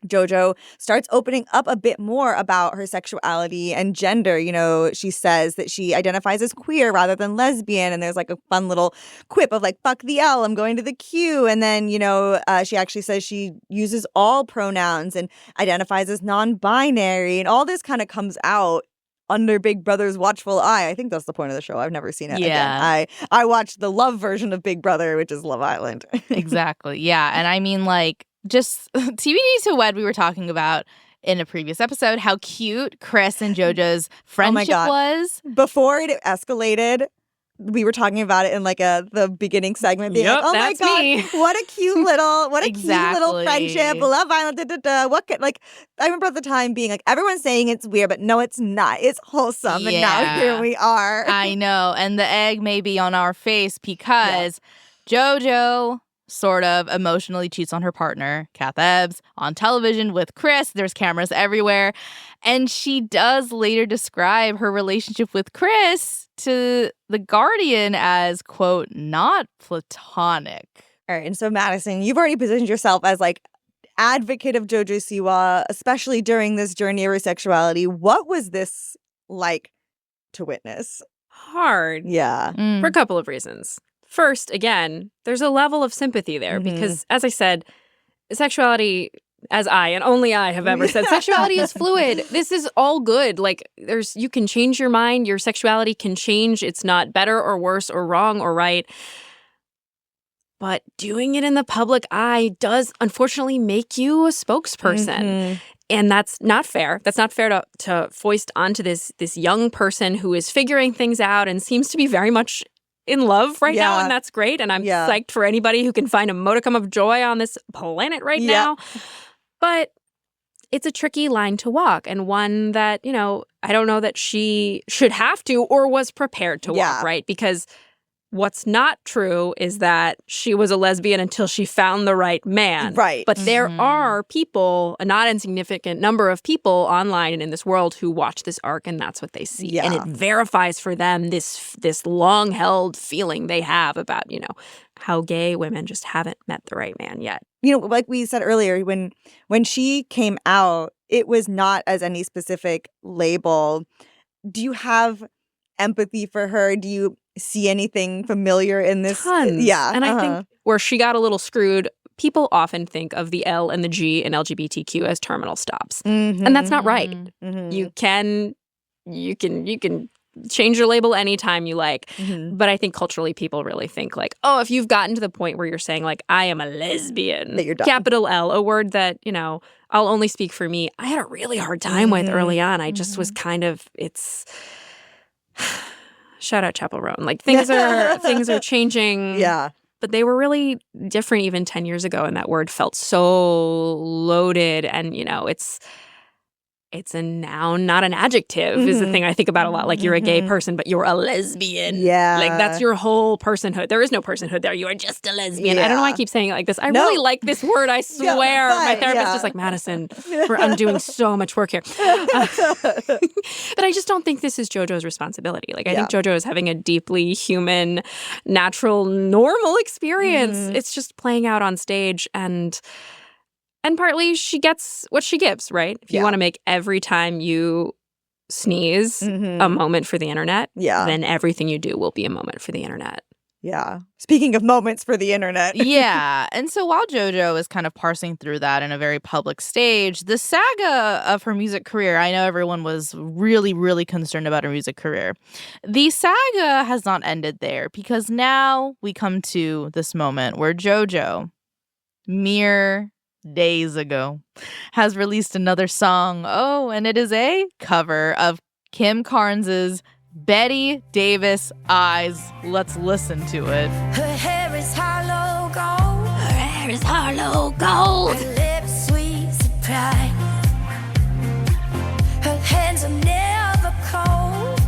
JoJo starts opening up a bit more about her sexuality and gender. You know, she says that she identifies as queer rather than lesbian. And there's like a fun little quip of like, fuck the L, I'm going to the Q. And then, you know, she actually says she uses all pronouns and identifies as non-binary. And all this kind of comes out under Big Brother's watchful eye. I think that's the point of the show. I've never seen it. Yeah. Again, I watched the love version of Big Brother, which is Love Island. Exactly. Yeah. And I mean, like, just TBD to Wed, we were talking about in a previous episode how cute Chris and JoJo's friendship was. Before it escalated, we were talking about it in like the beginning segment. Being like, oh my God, me. what a cute little, Exactly. cute little friendship. Love Island, da, da, da. I remember at the time being like, everyone's saying it's weird, but no, it's not. It's wholesome. And now here we are. I know. And the egg may be on our face because JoJo sort of emotionally cheats on her partner, Kath Ebbs, on television with Chris. There's cameras everywhere. And she does later describe her relationship with Chris to The Guardian as, quote, not platonic. All right. And so, Madison, you've already positioned yourself as like advocate of Jojo Siwa, especially during this journey of her sexuality. What was this like to witness? Hard. Yeah. For a couple of reasons. First, again, there's a level of sympathy there because, as I said, sexuality, as I and only I have ever said, sexuality is fluid. This is all good. Like, you can change your mind. Your sexuality can change. It's not better or worse or wrong or right. But doing it in the public eye does, unfortunately, make you a spokesperson. And that's not fair. That's not fair to foist onto this young person who is figuring things out and seems to be very much in love right now, and that's great. And I'm psyched for anybody who can find a modicum of joy on this planet right now. But it's a tricky line to walk, and one that, you know, I don't know that she should have to or was prepared to walk, right? Because what's not true is that she was a lesbian until she found the right man. Right. But there are people, a not insignificant number of people online and in this world who watch this arc, and that's what they see. Yeah. And it verifies for them this long-held feeling they have about, you know, how gay women just haven't met the right man yet. You know, like we said earlier, when she came out, it was not as any specific label. Do you have empathy for her? Do you see anything familiar in this? Tons. Yeah. And I think where she got a little screwed, people often think of the L and the G in LGBTQ as terminal stops. And that's not right. You can change your label anytime you like. But I think culturally people really think like, oh, if you've gotten to the point where you're saying like, I am a lesbian, that you're done. Capital L, a word that, you know, I'll only speak for me. I had a really hard time with early on. I just was kind of, shout out Chapel Roan. Like things are changing. Yeah. But they were really different even 10 years ago, and that word felt so loaded. And, you know, it's a noun, not an adjective, is the thing I think about a lot. Like, you're a gay person, but you're a lesbian. Yeah. Like, that's your whole personhood. There is no personhood there. You are just a lesbian. Yeah. I don't know why I keep saying it like this. I really like this word, I swear. My therapist is just like, Madison, I'm doing so much work here. But I just don't think this is JoJo's responsibility. Like, I think JoJo is having a deeply human, natural, normal experience. It's just playing out on stage, and partly she gets what she gives, right? If you want to make every time you sneeze a moment for the internet, then everything you do will be a moment for the internet. Yeah. Speaking of moments for the internet. Yeah. And so while JoJo is kind of parsing through that in a very public stage, the saga of her music career, I know everyone was really, really concerned about her music career. The saga has not ended there because now we come to this moment where JoJo, mere days ago, has released another song. Oh, and it is a cover of Kim Carnes's Betty Davis Eyes. Let's listen to it. Her hair is hollow gold. Her hair is hollow gold. Her lips sweet surprise. Her hands are never cold.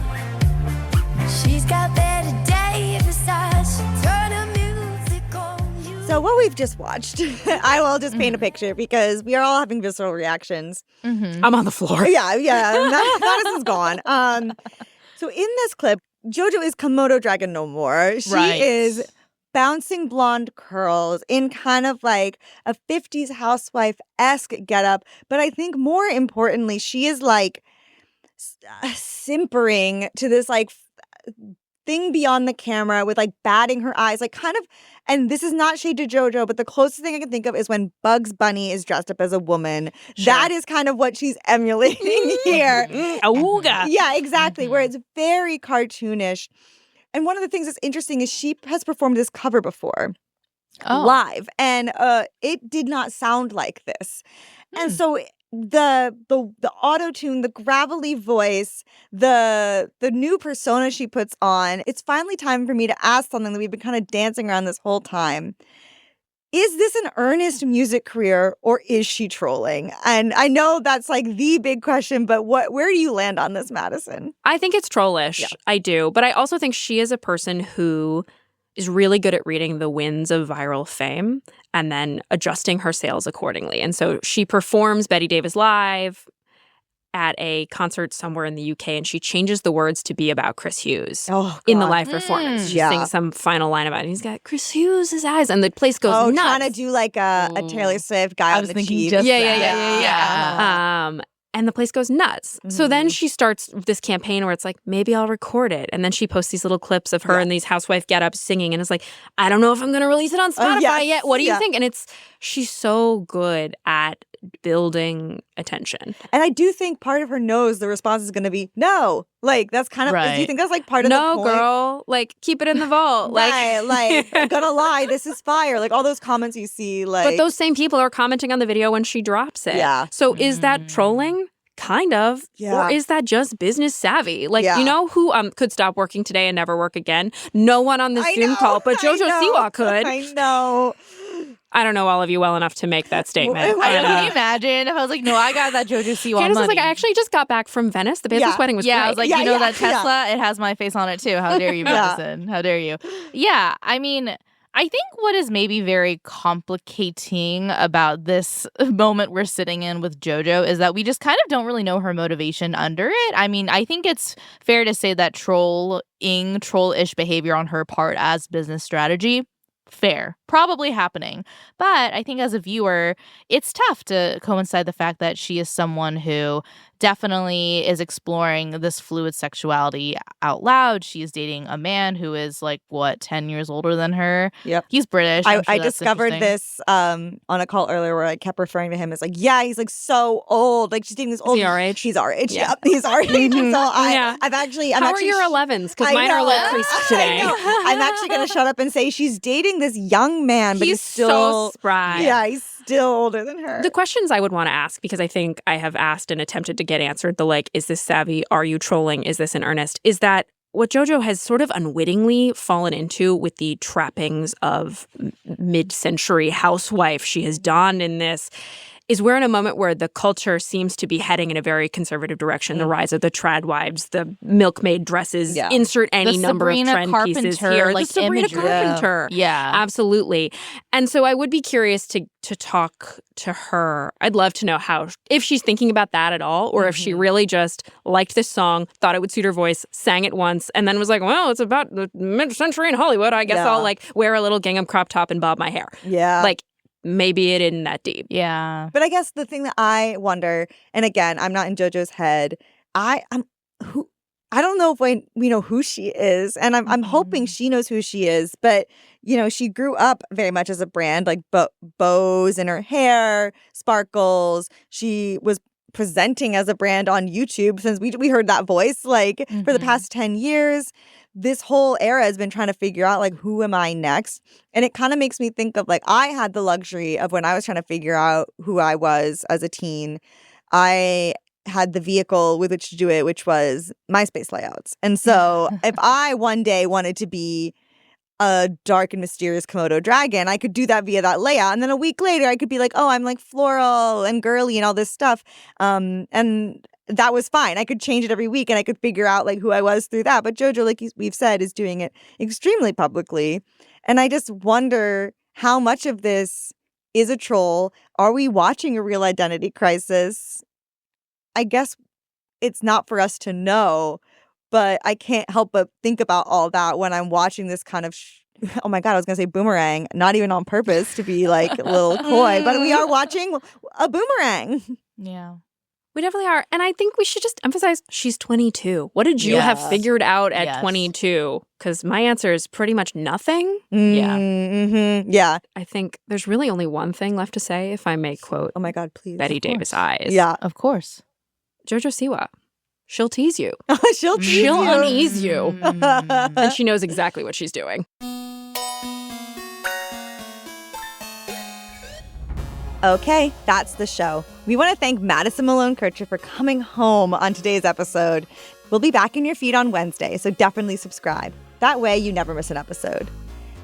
She's got Betty Davis eyes. She turn her music on you. So what we've just watched, I will just paint a picture because we are all having visceral reactions. Mm-hmm. I'm on the floor. Yeah. Madison's gone. So in this clip, JoJo is Komodo dragon no more. She is bouncing blonde curls in kind of like a 50s housewife-esque getup. But I think more importantly, she is like simpering to this like thing beyond the camera with like batting her eyes, like kind of, and this is not shade to JoJo, but the closest thing I can think of is when Bugs Bunny is dressed up as a woman. Sure. That is kind of what she's emulating here. Awooga. Yeah, exactly, where it's very cartoonish. And one of the things that's interesting is she has performed this cover before live, and it did not sound like this. And so the auto-tune, the gravelly voice, the new persona she puts on, it's finally time for me to ask something that we've been kind of dancing around this whole time. Is this an earnest music career or is she trolling? And I know that's like the big question, but where do you land on this, Madison? I think it's trollish. Yeah. I do. But I also think she is a person who is really good at reading the winds of viral fame and then adjusting her sails accordingly. And so she performs Betty Davis live at a concert somewhere in the UK, and she changes the words to be about Chris Hughes in the live performance. She sings some final line about it. He's got Chris Hughes' eyes, and the place goes nuts. Trying to do like a Taylor Swift guy on the cheap. Yeah. And the place goes nuts. Mm-hmm. So then she starts this campaign where it's like, maybe I'll record it. And then she posts these little clips of her in these housewife get-ups singing. And it's like, I don't know if I'm going to release it on Spotify yet. What do you think? And she's so good at building attention. And I do think part of her knows the response is going to be no. Like, that's kind of, do you think that's like part of the point? No, girl. Like, keep it in the vault. Like, I'm gonna lie, this is fire. Like, all those comments you see, like. But those same people are commenting on the video when she drops it. Yeah. So is that trolling? Kind of. Yeah. Or is that just business savvy? Like, you know who could stop working today and never work again? No one on this Zoom call, but Jojo Siwa could. I know. I don't know all of you well enough to make that statement. Can you imagine if I was like, no, I got that Jojo Siwa money. Candice was like, I actually just got back from Venice. The Bezos wedding was great. I was like, you know that Tesla? It has my face on it too. How dare you, Madison? How dare you? Yeah, I mean, I think what is maybe very complicating about this moment we're sitting in with JoJo is that we just kind of don't really know her motivation under it. I mean, I think it's fair to say that trollish behavior on her part as business strategy, fair, probably happening. But I think as a viewer, it's tough to coincide the fact that she is someone who definitely is exploring this fluid sexuality out loud. She is dating a man who is 10 years older than her. Yep. He's British. I discovered this on a call earlier where I kept referring to him as he's so old. Like, she's dating this old. Is he our age? He's our age. Yeah. Yep, he's our age. Mm-hmm. So I'm actually. How are your 11s? Because mine are a little creased today. I'm actually going to shut up and say she's dating this young man, but he's still so spry. Yeah, he's still older than her. The questions I would want to ask, because I think I have asked and attempted to get answered, is this savvy? Are you trolling? Is this in earnest? Is that what JoJo has sort of unwittingly fallen into with the trappings of mid-century housewife she has donned in this? Is we're in a moment where the culture seems to be heading in a very conservative direction. The rise of the trad wives, the milkmaid dresses, insert any number of trend pieces here. The Sabrina Carpenter. Yeah. Absolutely. And so I would be curious to talk to her. I'd love to know if she's thinking about that at all, or if she really just liked this song, thought it would suit her voice, sang it once, and then was like, well, it's about the mid-century in Hollywood. I guess I'll wear a little gingham crop top and bob my hair. Yeah. Maybe it isn't that deep. Yeah. But I guess the thing that I wonder, and again, I'm not in JoJo's head, I don't know if we know who she is, and I'm hoping she knows who she is. But she grew up very much as a brand, like bows in her hair, sparkles. She was presenting as a brand on YouTube since we heard that voice like for the past 10 years. This whole era has been trying to figure out like, who am I next? And it kind of makes me think of like, I had the luxury of when I was trying to figure out who I was as a teen, I had the vehicle with which to do it, which was MySpace layouts. And so if I one day wanted to be a dark and mysterious Komodo dragon, I could do that via that layout. And then a week later, I could be like, oh, I'm like floral and girly and all this stuff. And that was fine. I could change it every week and I could figure out like who I was through that. But JoJo, like we've said, is doing it extremely publicly. And I just wonder how much of this is a troll. Are we watching a real identity crisis? I guess it's not for us to know, but I can't help but think about all that when I'm watching this kind of, oh my God, I was going to say boomerang, not even on purpose to be like a little coy, but we are watching a boomerang. Yeah. We definitely are. And I think we should just emphasize she's 22. What did you have figured out at 22? Because my answer is pretty much nothing. Yeah. I think there's really only one thing left to say, if I may quote, oh my God, please, Betty Davis eyes. Yeah, of course. Jojo Siwa. She'll tease you. She'll unease you. And she knows exactly what she's doing. Okay, that's the show. We want to thank Madison Malone Kircher for coming home on today's episode. We'll be back in your feed on Wednesday, so definitely subscribe. That way you never miss an episode.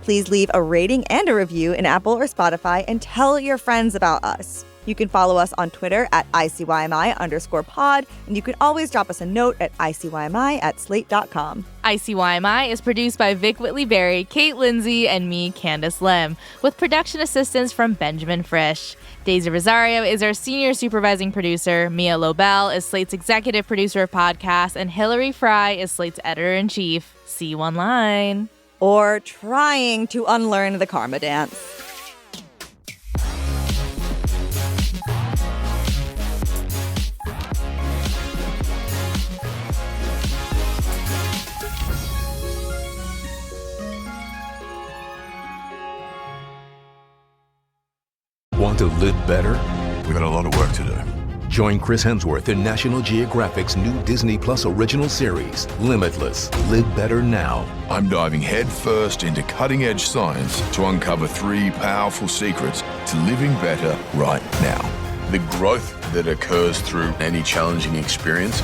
Please leave a rating and a review in Apple or Spotify and tell your friends about us. You can follow us on Twitter at ICYMI_pod, and you can always drop us a note at ICYMI@slate.com. ICYMI is produced by Vic Whitley-Berry, Kate Lindsay, and me, Candice Lim, with production assistance from Benjamin Frisch. Daisy Rosario is our senior supervising producer, Mia Lobel is Slate's executive producer of podcasts, and Hillary Fry is Slate's editor-in-chief. See you online. Or trying to unlearn the karma dance. Want to live better? We got a lot of work to do. Join Chris Hemsworth in National Geographic's new Disney Plus original series, Limitless. Live Better Now. I'm diving headfirst into cutting-edge science to uncover 3 powerful secrets to living better right now. The growth that occurs through any challenging experience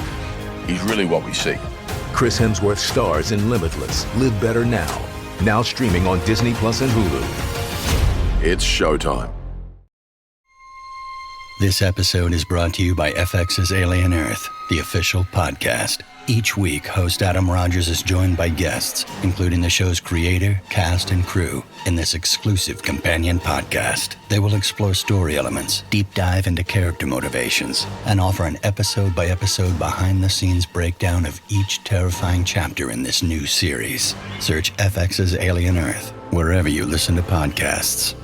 is really what we seek. Chris Hemsworth stars in Limitless. Live Better Now. Now streaming on Disney Plus and Hulu. It's showtime. This episode is brought to you by FX's Alien Earth, the official podcast. Each week, host Adam Rogers is joined by guests, including the show's creator, cast, and crew, in this exclusive companion podcast. They will explore story elements, deep dive into character motivations, and offer an episode-by-episode behind-the-scenes breakdown of each terrifying chapter in this new series. Search FX's Alien Earth wherever you listen to podcasts.